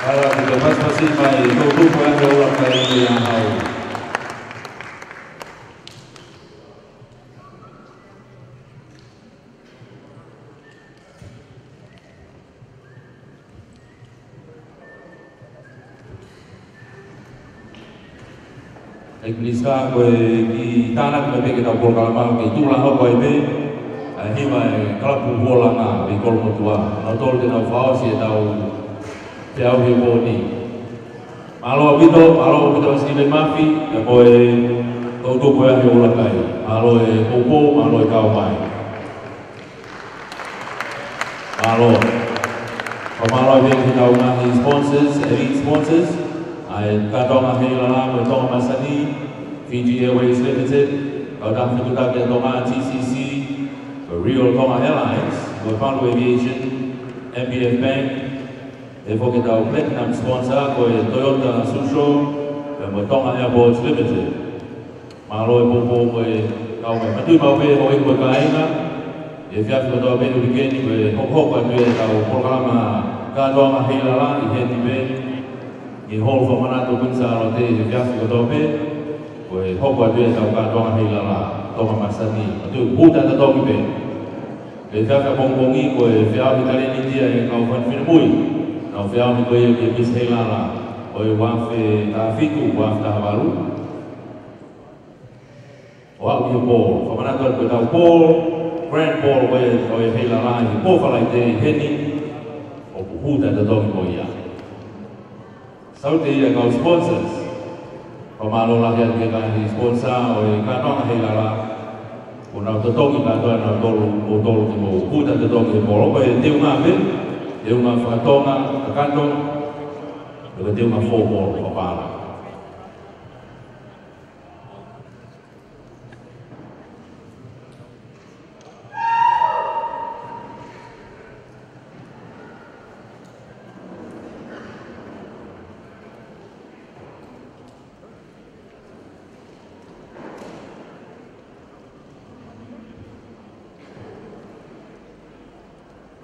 Kalau kita pas masih mai tutup yang jauh kali yang hau. Indonesia di tanah mereka kita berkalamau ke tulang apa ini, hima kalau buhola na di kolom tua, atau di nafas ya tahu jauh di bodi. Malu itu sini mafi, ya boleh tutup boleh diulang lagi. Malu popo, malu kau mai. Malu yang kita ulangi sponsors, elite sponsors. Kadang akhirnya bertemu masani Fiji Airways Limited, kadang kita bertemu TCC, Real Tonga Airlines, Apollo Aviation, MBF Bank, lepas kita platinum sponsor Toyota Susho, dan Tonga Airports Limited. Malu ibu kau mesti mau ikut berkaitan, ya kita tahu betul begini, hok kau program kadang akhirnya ini in hall for manato pensare te di fiasco dope poi poco a due da donna hilala toma masani tu buta da dope be le fiasco bonbongi poi fiasco italiani dia e kau fan fin mui no fiasco poi che bis hilala poi wafe ta fitu wafta baru wa io po for manato ko da po grand ball poi hilala po fa lai te heni o buta da dope poi ya Saudi yang kau sponsors, pemalu rakyat kita di sponsor oleh kanong hilala, punau tetongi kantor atau tolu kuda tetongi bolo, boleh tiung ambil, tiung fatonga kantor, dengan tiung football kepala.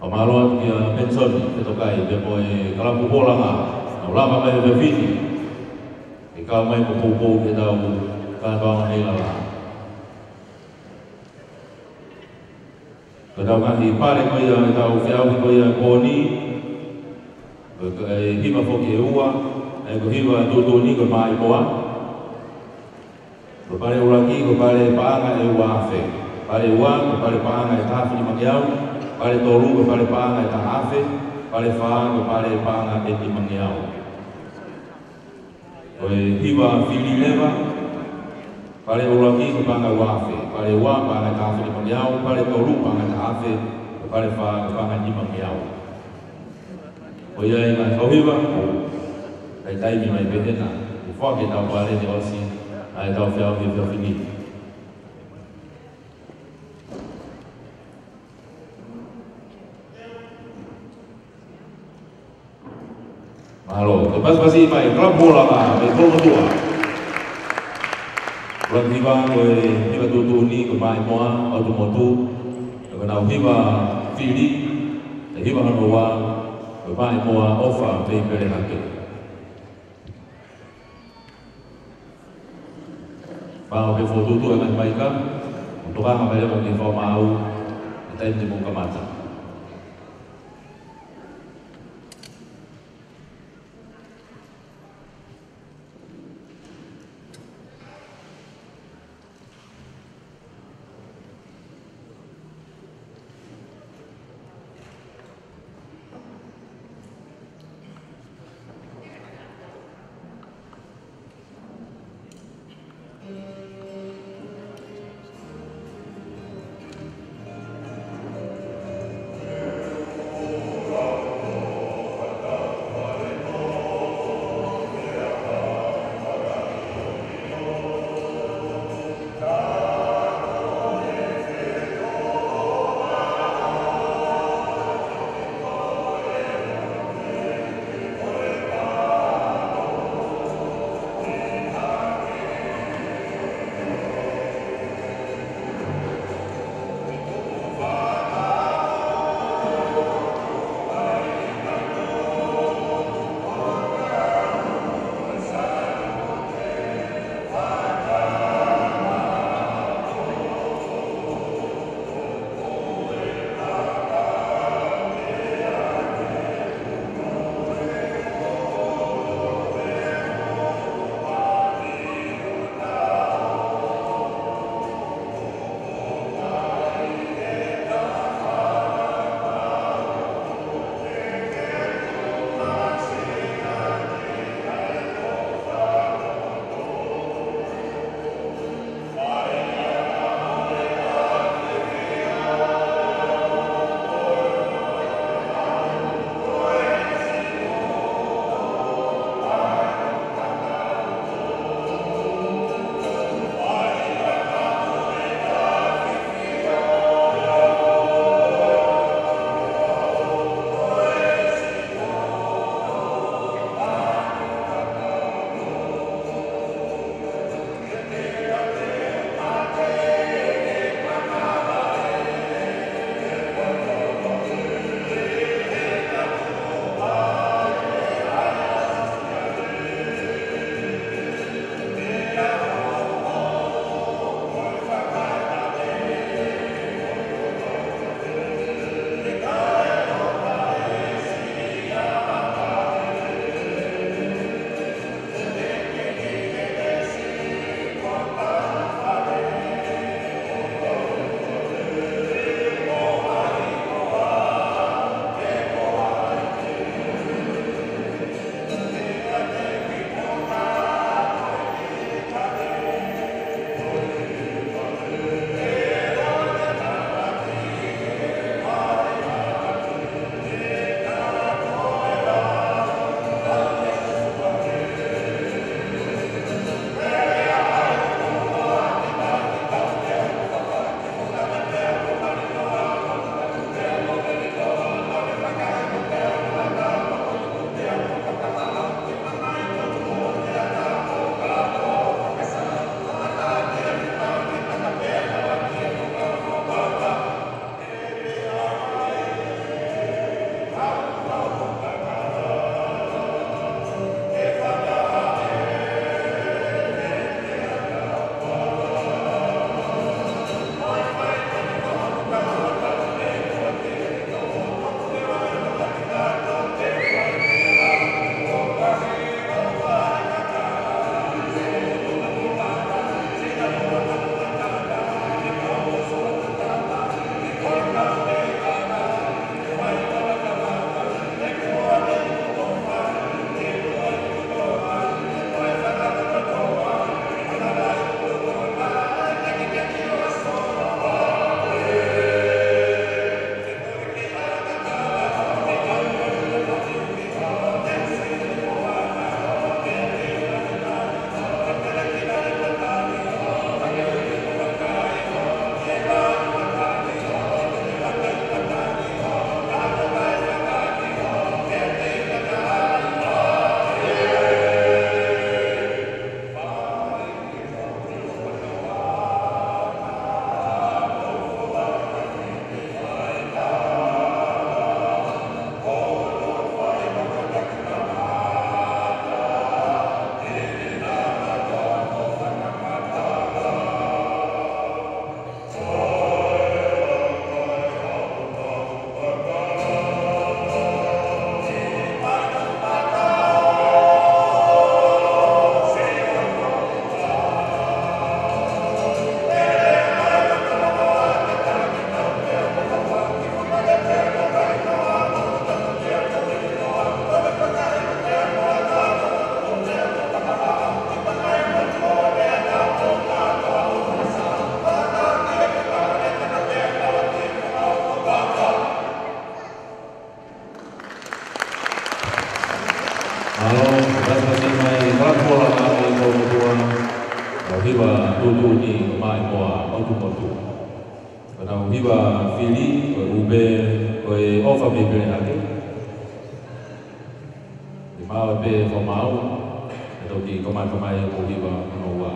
Pemaluan dia pensiun ketukai dia boleh kalau bola ngah, ulama main berfini, jika main berpupu kita kadang hilala. Kadang hari pare kaya tahu fiau kaya koni, hima foki ewa, hima tutuni ke mai boa, kepare ulaki kepare paanga ewa fe, pare uang kepare paanga tahu ni magiau. Pare tolu pare panga ta hafe, pare fa pare panga eti mangiao. Oi hiva fili leva, pare uraki panga wafe, pare wa panga ta hafe mangiao, pare tolu panga ta hafe, pare fa panga ni mangiao. Oi ai na hiva, ai tai ni mai bedena, fo ke ta pare de osi, ai ta fiao de fini. Halo, lepas masih main klub bola lah, betul betul. Kalau tiba, tiba tutu ni kemain moa, automotu, kalau tiba fili, tiba hanua, kemain moa offer beri beri lagi. Mau ke foto tu dengan baikkan, untuk apa mereka bagi mau, kita ini bukan macam. hiwa tutu ni mai moa autu. Kalau hiwa fili ube oi ofa bebele ake. Di mau be formau atau di komai hiwa noa.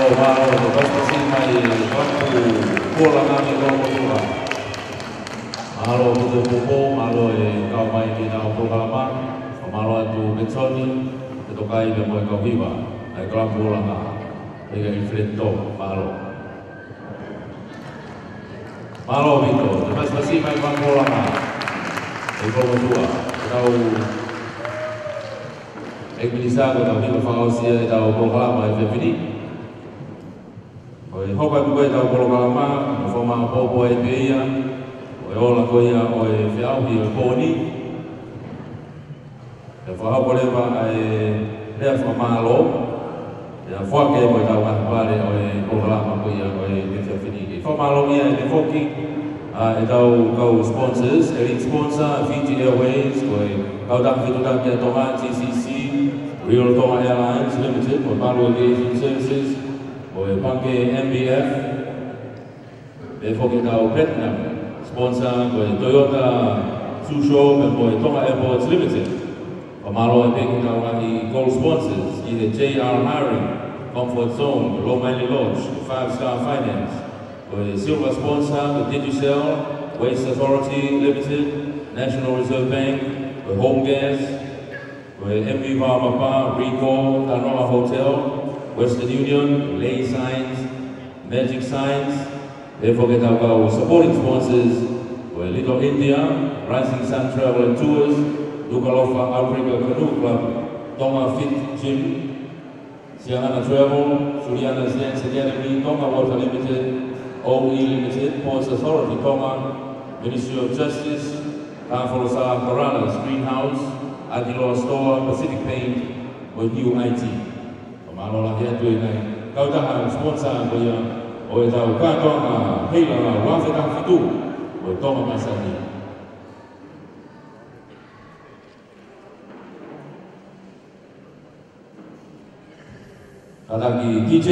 Wow, lepas bersih mai waktu bola kami kau berdua. Malo betul betul malo kau main di dalam program, malo tu benconi, itu kai dia mau kau hiba, kalau bola dengan inflento malo. Malo itu, lepas bersih mai waktu bola kau berdua. Kau bisa kau hiba fausia dalam program FFD. Hoka tu kita kalau kalama, forma popo itu ya, olah kau ya, fiau di poni, faham boleh pak, dia forma lo, ya faham ke boleh tahu apa dia, kalau kalama kau ya, bisa fini, forma lo ya, di foki, Kau sponsors, elite sponsor, Fiji Airways, kau dah kita tonga TCC, Real Tonga Airlines Limited, Palu Aviation Services, Pangke MBF, therefore kita Vietnam sponsor, Toyota Susho, dan Tonga Airports Limited. Pamalo kita lagi gold sponsors, either JR Hiring, Comfort Zone, Low Money Lodge, 5-Star Finance. Silver sponsor, the Digicel, Waste Authority Limited, National Reserve Bank, Home Gas, MV Mapa, Rico, Tanoa Hotel, Western Union, Lay Signs, Magic Signs. Therefore, get our supporting sponsors, Little India, Rising Sun Travel and Tours, Lukalofa Africa Canoe Club, Tonga Fit Gym, Siangana Travel, Juliana Dance Academy, Tonga Water Limited, OE Limited, Ports Authority, Tonga, Ministry of Justice, Kafolosa Corrales, Greenhouse, Aguilar Store, Pacific Paint, with New IT. Pamalo lang yan tuloy na kau tahan sponsor ko yan o itaw ka Tonga, hila na wafe kang fitu o Tonga Masani. Kalagi DJ,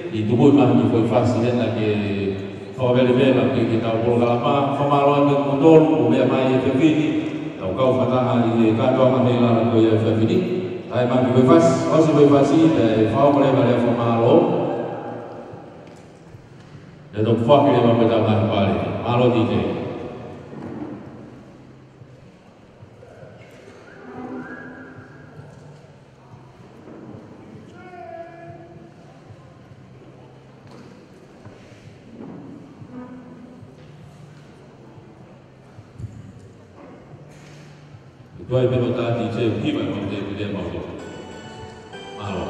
itubuh mah di fasilitas lagi kau bela-bela kita puluh lama pemaluan dengan motor, mobil mai kevini, kau fatah di kantor kamera kau ya kevini, tapi mah di fas, masih bebasi dari kau boleh balik pemalu, dan tu fak dia membedakan balik, malu DJ. Dua ibu bapa DJ Himan menjadi dia mahu malu.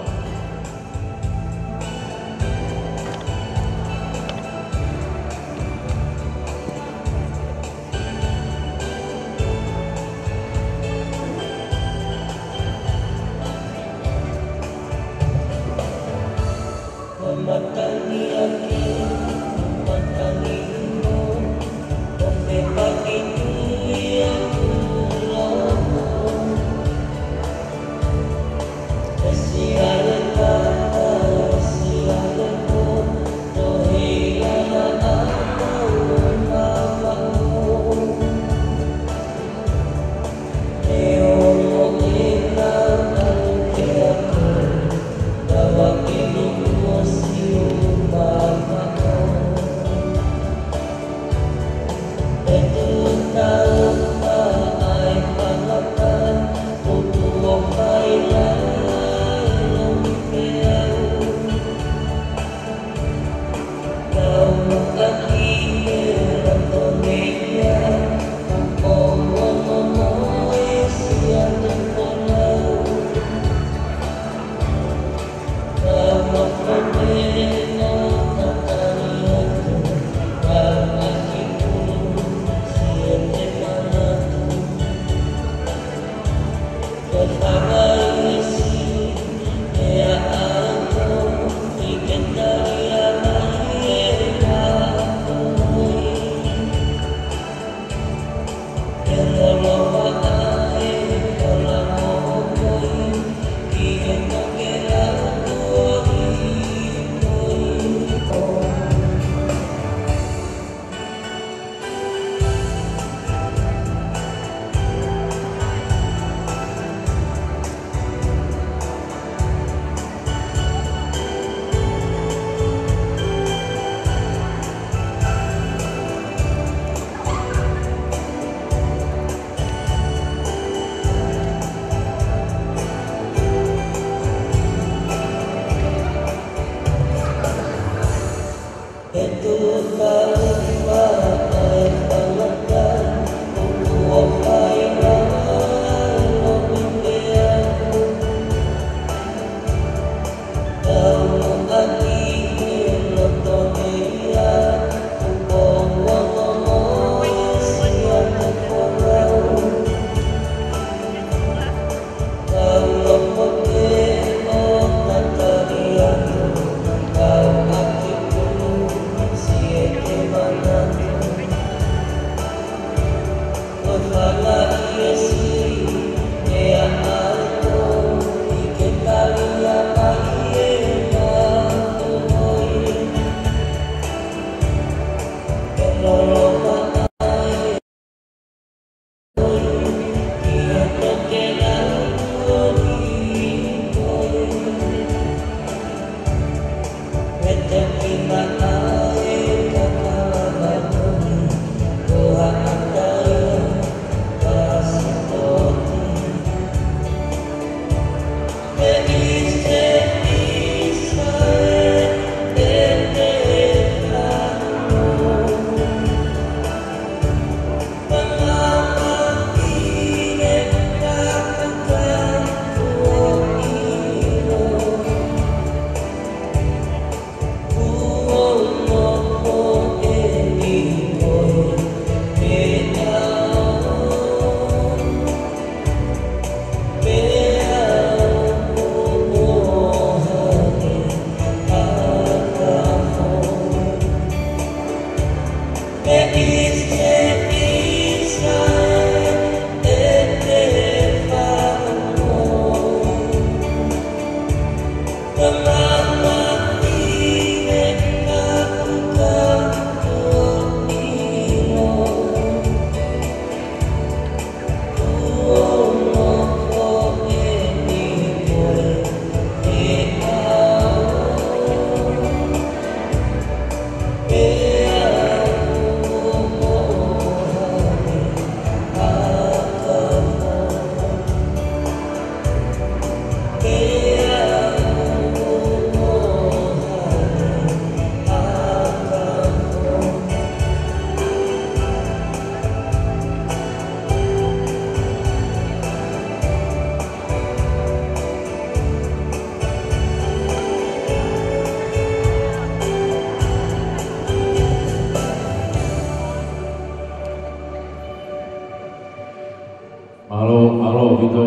Malo vito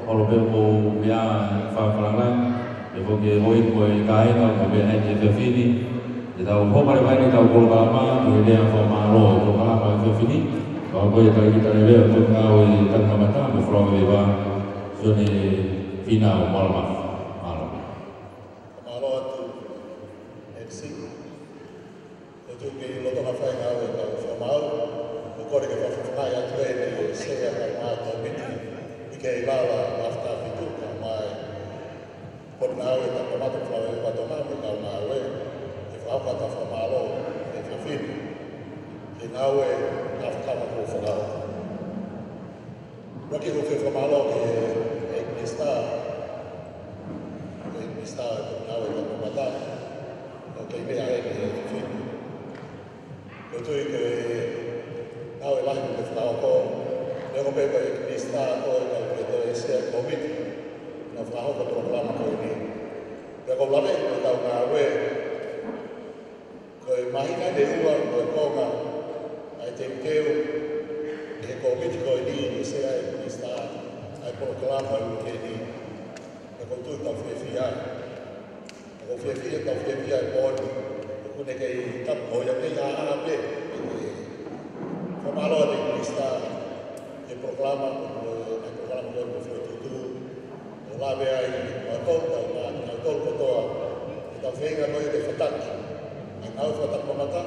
olo pe mo bia fa falanga e vo ke hoi ko e kai ka ko be ai te fini e da ho mare vai ni da ko ba ma ni le fa malo to kala ma te fini ka ko e kai kita le to ka o i ta ka mata me fro me va so ni fina o malo tu exi e tu ke lo to ka fa na o ka fa malo ko ke fa fa ya tu e se ya ka ma to mi ke lala afta fitu ka mai ko na o ka ma to fa o to ma ka na o e fa ka ta fa malo e fa fini e na o afta ma ko fa na lo ke ko fa malo e sta na o ka ma ta ok me a e fini ko to e na o la ko fa o ko Nego pepa e krista o ka peto e se COVID na fraho ko programa ko ni. Nego lave ko ta na we ko imagina de ua ko konga ai te keu e COVID ko ni se ai krista ai programa ko ni. Nego tu ta fia. Nego fia ta fia ko ko ne ke ta ko ya ke ya ape. Ko malo de krista e proclama o futuro o la ve ai a toda na todo toa e ta venga noi de fataki e na o fatak mata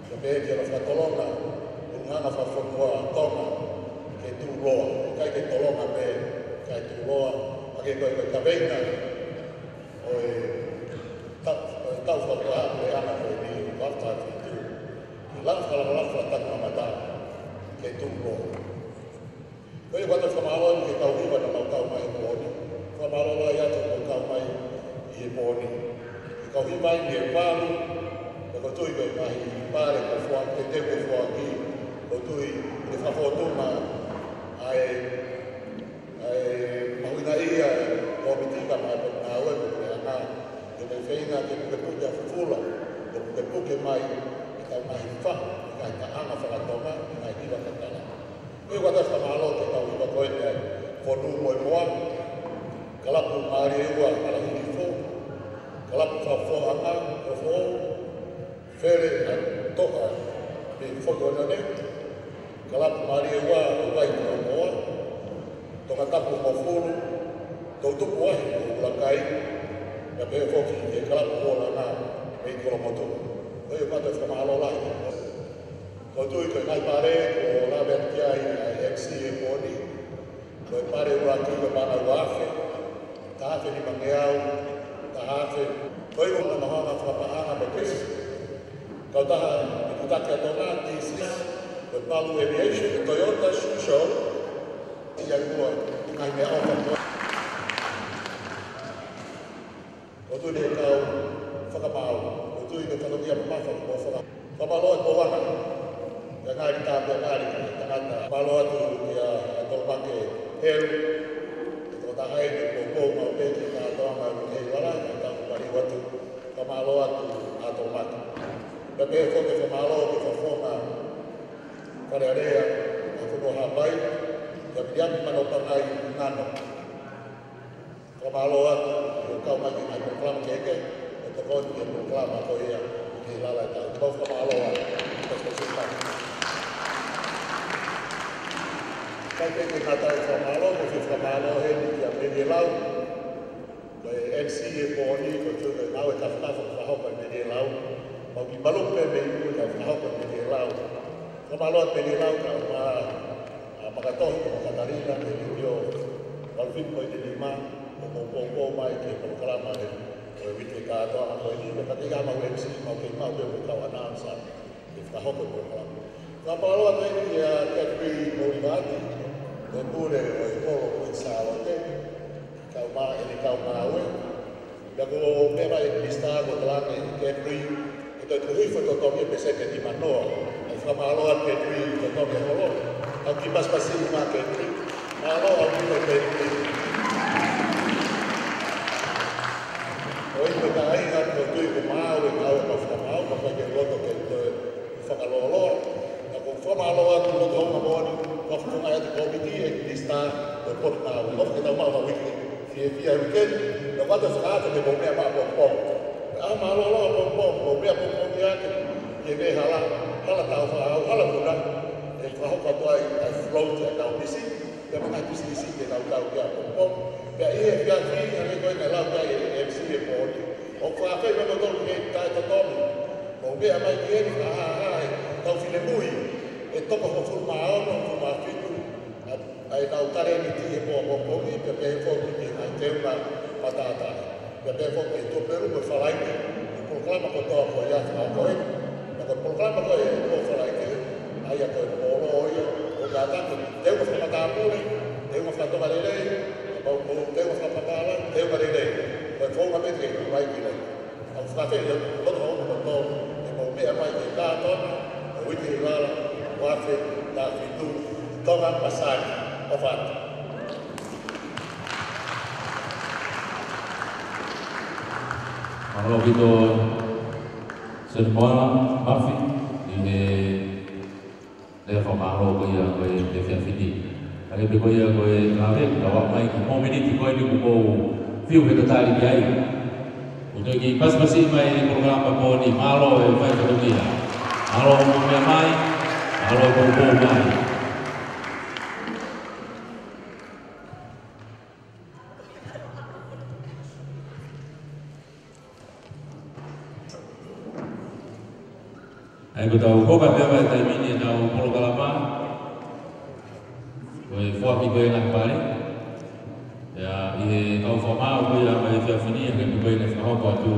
o be que o fatolona o ngana fa fonua toma que tu loa kai que tolona be kai tu loa a que ko ta venga o ta fa ko a ana ko ni varta tu la fatak mata que tu loa Kau kata semalam kita tahu pada kau mai poni, semalam lah ya tu kau mai ia poni. Kau mai dia palu, kau tu ibu mai pare kau fuak, kita kau fuak ni, kau tu dia foto ma, ai mau ina ia, kau bitika mai penawa tu ana, dia feina dia punya fula, dia punya mai kita mai fa, kita ana fa toma, mai dia kata. Kau kata semalam kita tahu ibu kau ini kono moa, kalau pun hari itu kalau ini fo, kalau pun fo akan fo, fere toka di fo kono ni, kalau pun hari itu itu moa, toka tak pun fo, tutup moa, lakai, tapi fo kiri kalau pun moa na, ini kalau motor, kau kata semalam lah. Kau tu itu naik pare, kau nak berjaya eksi poni, kau pare orang tu ke mana wafe, tahafe di mangiau, tahafe Koi o na mahanga whakapaanga me Chris. Kau taha i kutaki a tōna TCS, the Palu Aviation, the Toyota Shoe Show, i ai mua ngai mea oka mua. O tui ne kau whakamau, o tui ne kanokia mawha mo whaka. Whamaloa tō wana, ia ngāri tāpia ngāri ki tangata. Malo atu ki a tōpake heru, i tō tahai ni kōpō mau pēki ka toa mau hei wara, i tāku pari watu, whamalo atu a tōpake. Ka pēr koke whamalo ki whawhonga karearea, a kuno hapai, ia piriami mano pangai ngano. Whamalo atu, i kau mai ki ngai proklama keke, e te koni e proklama ko ia, ki lala tau. Kau whamalo atu, kas kasukai. Kai peke katai whamalo, ko fi whamalo he ni ki a mene lau, ko e MC e pōni, ko tūne nau e tawhakafa whahoka mene lau, mau ki malupe me iu ka whahoka mene lau. Whamalo at mene lau ka makatohi ko makatarina, me iu o walwhipo i te lima, o mō mai ki polokalama e o e wite ka atoa ko e ni, me katika mau MC, mau kei mau e mokau anamsa, e whahoka polokalama. Whamalo at mene ki a Category Morivati, e pure o e polo ko i sāwate, kau maa e ni kau maa ue. Ia ko mera e lista ko talane i Category, e toi tuhui whatotomi e peseke ni manoa, e whamaloa Category whatotomi e holo, au ki paspasi i maa Category, maloa au ki Category. O i peka aiga ko tui ko maa ue kau e kau whamau, ka whake loto ke whakaloloa, whamaloa tu loto honga mōni, ka whakunga e te komiti e lista o poti maa ue. Hofu ke tau maa wiki, fia wikeni, na wata whakaata te mōmea maa pōpō. A maa loa pōpō, mōmea pōpō ki ake, i e me hala tau whaau, hala muna, e whahoka toa i float e kau misi, te mga kisi ke tau ki a pōpō. Pea i e fia ki, hane koe nei lau kai e MC e mōni. O whakawhai me tolu ke tai tatomi, mōmea mai ki eni, tau whine mui, e topa ko fu maono, fu mafitu, ai nau tare ni ti e po mokongi, pe pe foki ki ai teuna patatai. Pe pe foki e to peru ko whalaike, i proklama ko toa ko ia wha koe, na ko proklama ko e ko whalaike, ai a koe polo oia, o ka tangi, teuna whamatapure, teuna whatomarerei, teuna whapapala, teuna rerei, koe whaunga mete e mai ki rei. Au whakawhi, loto hongo ko tō, e mau mea mai ki kātona, o wiki i lala, wafe, tā whitu, tonga pasari, o whata. Malo kito Sermoala Mafi i le whamalo ko ia koe te whiawhiti. Kare pe ko ia koe ngāwe, ka wak mai ki mōmeniti koe ni kuko whiu he tatari ki ai. Uto ki paspasi mai programa ko ni malo e whai katokia. Malo mōmea mai, malo kōpō mai. Ai ko tau koka pia mai tai mini tau polokalama. Koe whaki koe ngai pare. Ia i he tau whamau koe a mai whiawhini e kai koe nei whahoko atu.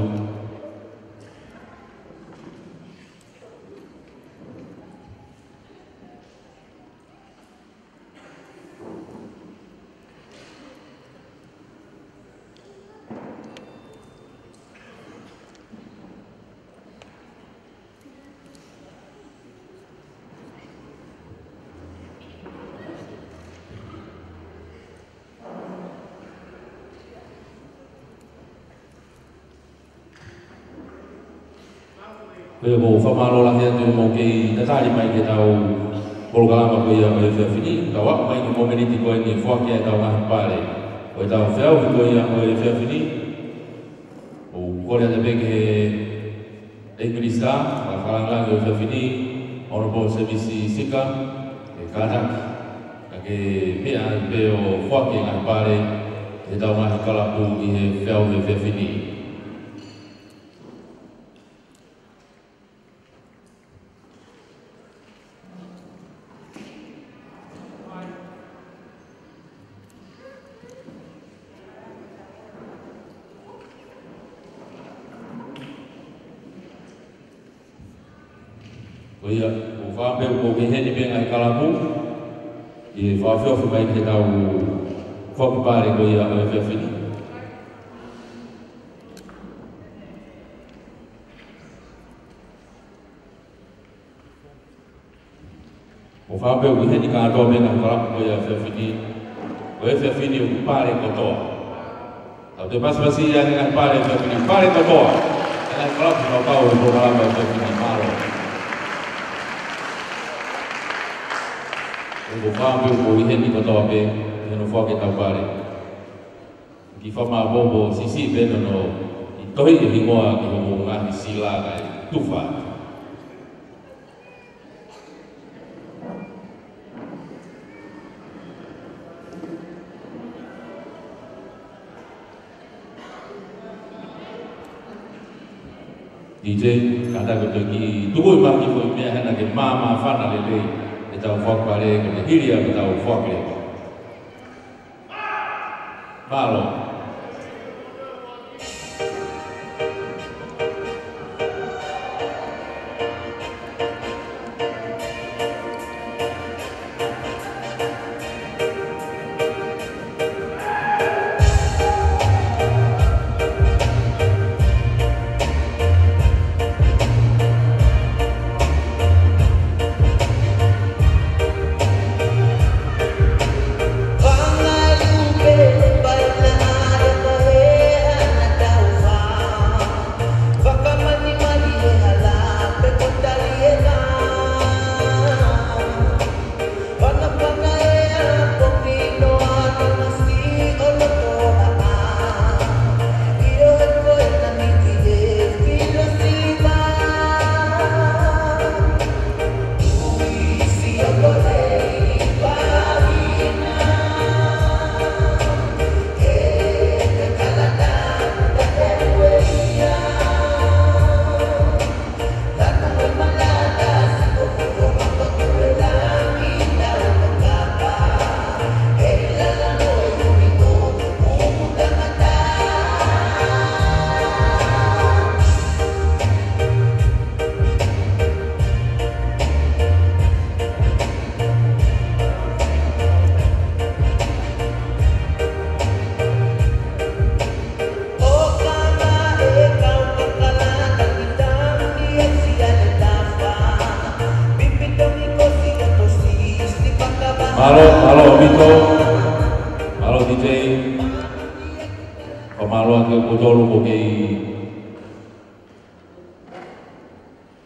Koe ko whamalo lahi atu mō kei tatari mai ke tau polokalama koe ia koe whiawhini. Ka wak mai ki mōmeniti koe ni whaki ai tau ngahi pare. Koe tau whiau ki koe ia koe whiawhini. O kore ate peke he Lake Minista, ka whalangangi o whiawhini, Honorable Sebisi Sika, e kātak. Ka ke pia i pe o whaki ngahi pare, e tau ngahi kalapu i he whiau he whiawhini. ia o whape o ke heni benga I kalapu I whawhiofu mai ke tau whakupare ko ia o e whiawhini. O whape o ke heni ka atoa benga I kalapu ko ia whiawhini o e whiawhini o kupare kotoa. Tau te pasipasi ia ngai pare whiawhini pare kotoa ngai kalapu na pao o programa o whiawhini malo. O whape o I heni kotoa pe no foke tau pare. Ki whama bobo sisi beno no I tohi e hingoa ki homo ngahi sila kai tufa. DJ kata ko ki tuoi ma ki foi mea hana ke mama fana lele e tau foke pare ko te hiria ko tau foke le. Malo. Malo Vito, malo DJ, malo anche Codolo che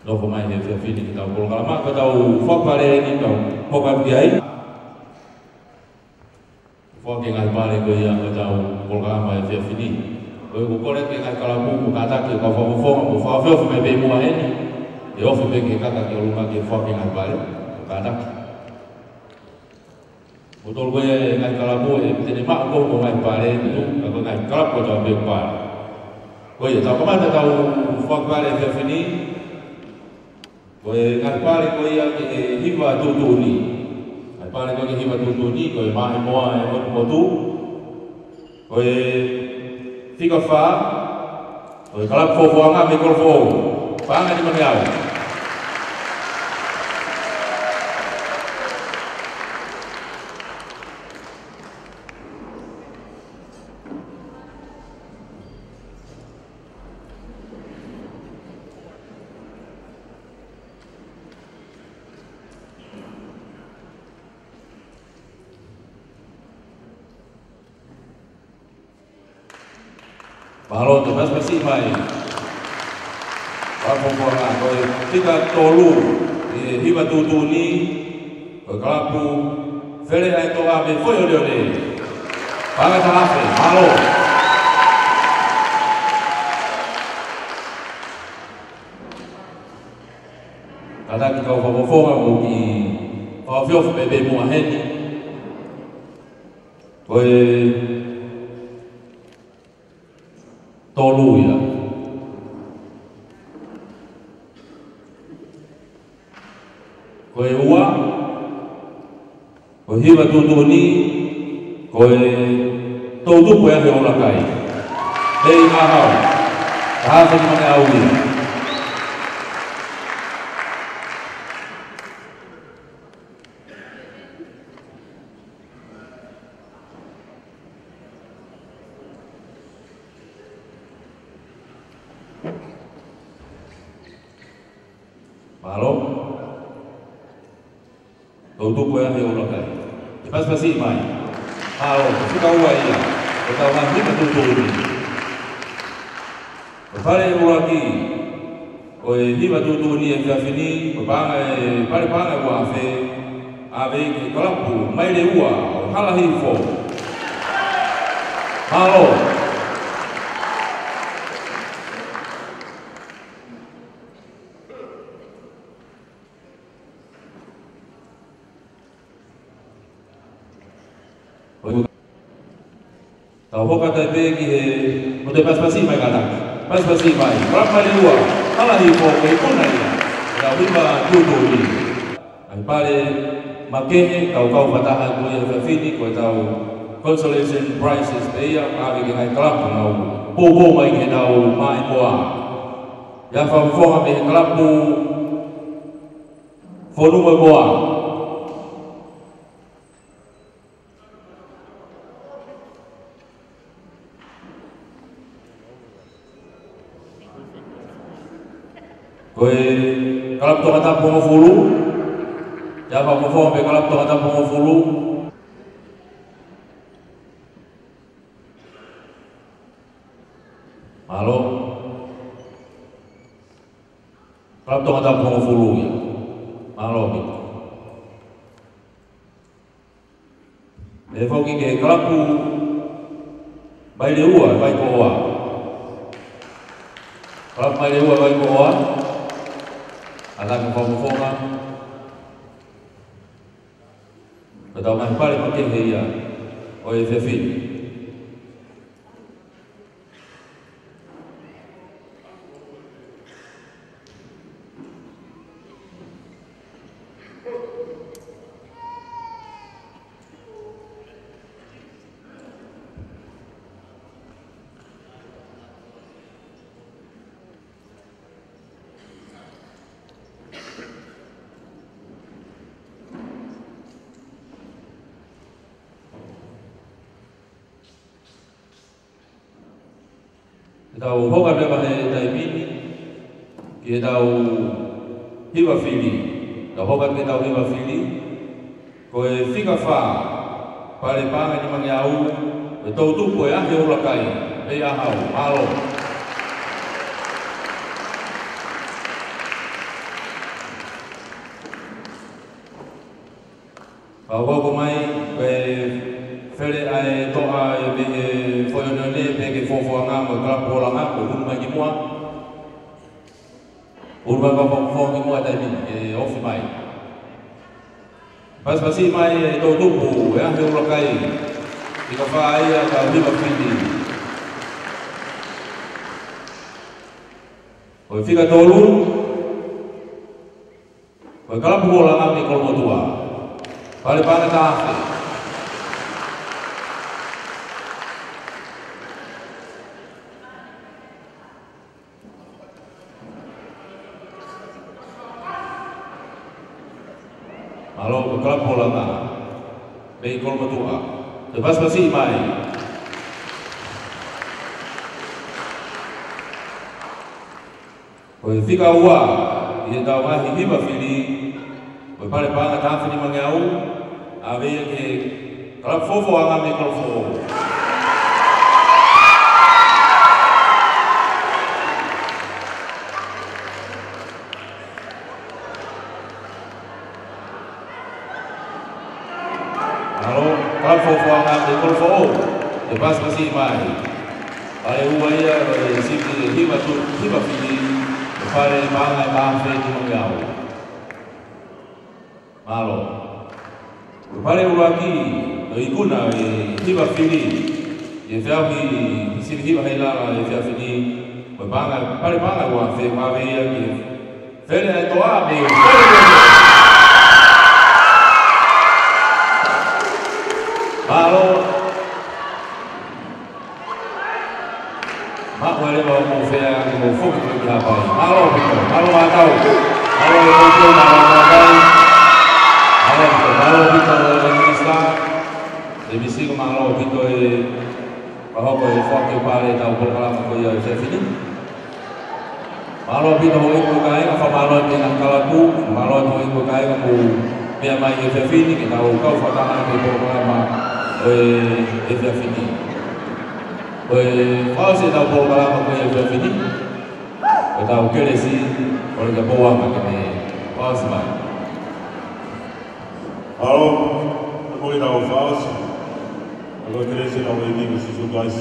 dopo mai ne fa fini kita kalau kalau mak tahu fok pare ini kau fok apa dia? Fok yang ada pare kau yang tahu kalau mai fa fini. Kau korek yang kalau buku kata ke kau fok me be mua ini. Yo fe be ke kata ke rumah ke fok yang ada pare kata. Betul gue ngai kalabu jadi mak gue mau ngai pare itu aku ngai kalap kau tahu bepar. Gue tahu kemana tahu fok pare fa fini. Gue ngai pare gue yang hiba tutuni. Ngai pare gue hiba tutuni gue mahi moa motu. Gue tiga fa. Gue kalap fo anga mikrofon. Pangan di mana ya? Malo tu mas masih mai. Apa orang kau tiga tolu hiba tutu ni kalapu fere ai to ame foi ole. Paga talafe malo. Kada kita fofoga mugi fofio bebe mo heni. Koi tolu ya. Koe ua, koe hiwa tutuni, koe tautupu ya he ola kai. Hei mahau, tahasa ni mane au ia. Malo. Tutup ya he ulah kai. Pas pasi mai. Malo, suka uai ya. Kita nanti betul ni. Pare uraki. Oi ni betul ni yang fini, pare wa fe ave ke kalapu mai le ua halahi fo. Malo. Tahu kata begi untuk pas-pasi mai kata, pas-pasi mai, berapa dua, kalau hipo pun aja, kalau lima tujuh ni, pare makanya kau patah aku yang fini, kau tahu consolation prizes dia, kami kena kelab kau, bobo mai kena mai boa, yang faham kami kelab volume boa. Koe kalap to kata pengofulu, japa perform be kalap to kata pengofulu. Malo, kalap to kata pengofulu ya, malo gitu. Levo kike kalapu, bayi dewa, bayi koa. Kalap bayi dewa, bayi koa. Anak kau-kauan, betul kan? Paling penting dia, OFF. Tahu hoga beba he taimini, kita tahu hiba fili, tahu hoga kita tahu hiba fili, koe fika fa, pare pangai ni mangyau, betul tu koe ahe ulakai, be ahau, malo. Bawa kumai koe fele ai toa be foyonone be fofo ngam kelap bola ngam ulun bagi mua urban fofo ngi mua tadi off mai pas pasi mai to tubu ya he ulokai ika fa ai ka lima findi o fika tolu o kelap bola ngam ni kolmo tua pale pana ta Kalau kelab bola tak, baik kalau betul lepas pasti mai. Kalau fika uwa, dia tahu mah ini bafili, kalau pada tak fili mengau, abe yang ke kelab fofo agam kalau fofo. Kalau fofo agam kalau fofo, lepas pasti mai. Pada uaya, sini hiba fili, pada bangai bangsa itu mengau. Malo, pada ulagi, ikuna hiba fili, Yefiafi sini hiba hela Yefiafi ni bangai, pada bangai wah fe mawe ya ni, fele itu apa? Malo, mak boleh bawa mobil yang mufuk itu apa? Malo betul, malo atau malo betul, malo betul Islam. Lebih sih malo betul, bahwa kau fokus pada tahu berkalam kau yang saya ini. Malo pito ho iko kai ka malo te ang kalaku, malo ho iko kai ka ku pia mai e fini ke tau kau fatana ke programa e fini. Fase tau programa ko e fini. Ke tau kelesi oleh ke bawa ma ke fase mai. Malo ko tau fase. Kalau kelesi tau ini susu guys.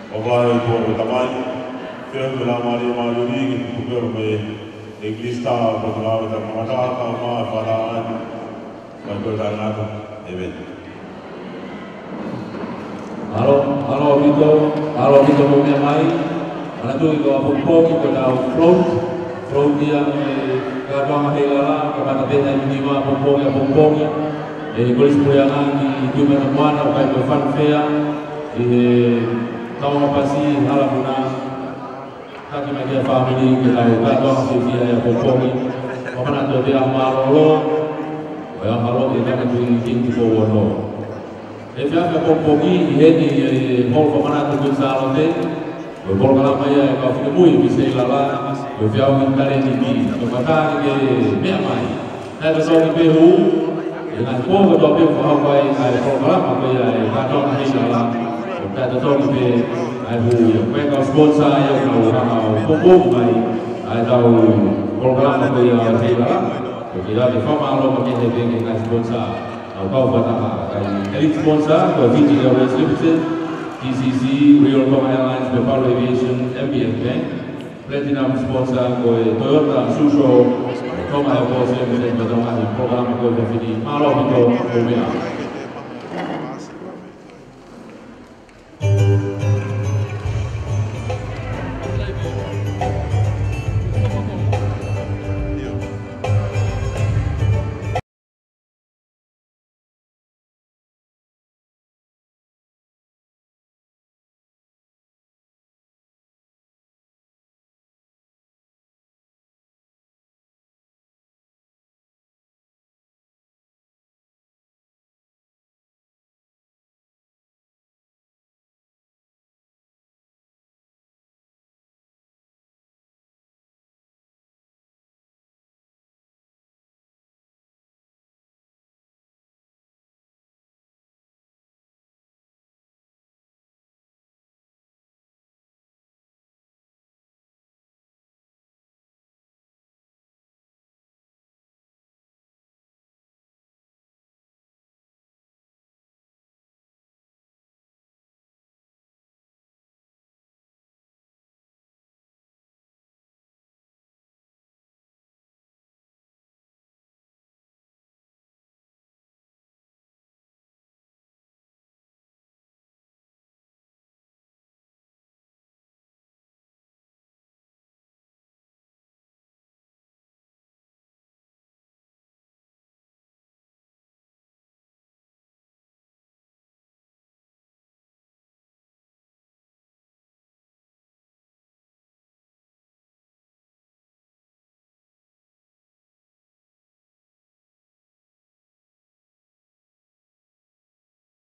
Oval ko tamai. Film la mari ni kubur me Inglista programa da mata ka ma para bago dana ko event. Halo Vito mo mai. Ana tu ko apo ko da float dia ka ba hela ka ba beta ni ma apo ya. Kulis puyangan di Juma Mana ka ko fan fair. Tahu pasti halamuna kaki media family kita udah sisi ya pokoknya mana tuh dia marolo yang kalau kita menjadi king powono efek pokoknya ini hol mana tuh salon deh hol kalau maya kalau kita mui bisa lala efek yang kali ini kemana ini memang ada soal behu dengan pogo tuh behu kalau kau hol kalau maya kalau kita lala ada soal behu mereka sponsor yang mau pupuk baik atau program apa yang kita di formal lo pakai dengan sponsor atau kata dari sponsor ke Fiji Airways Limited, TCC, Royal Palm Airlines, Beparo Aviation, MBN Bank, Platinum sponsor ke Toyota, Susho, Palm Airways Limited, program apa yang Fiji, malu itu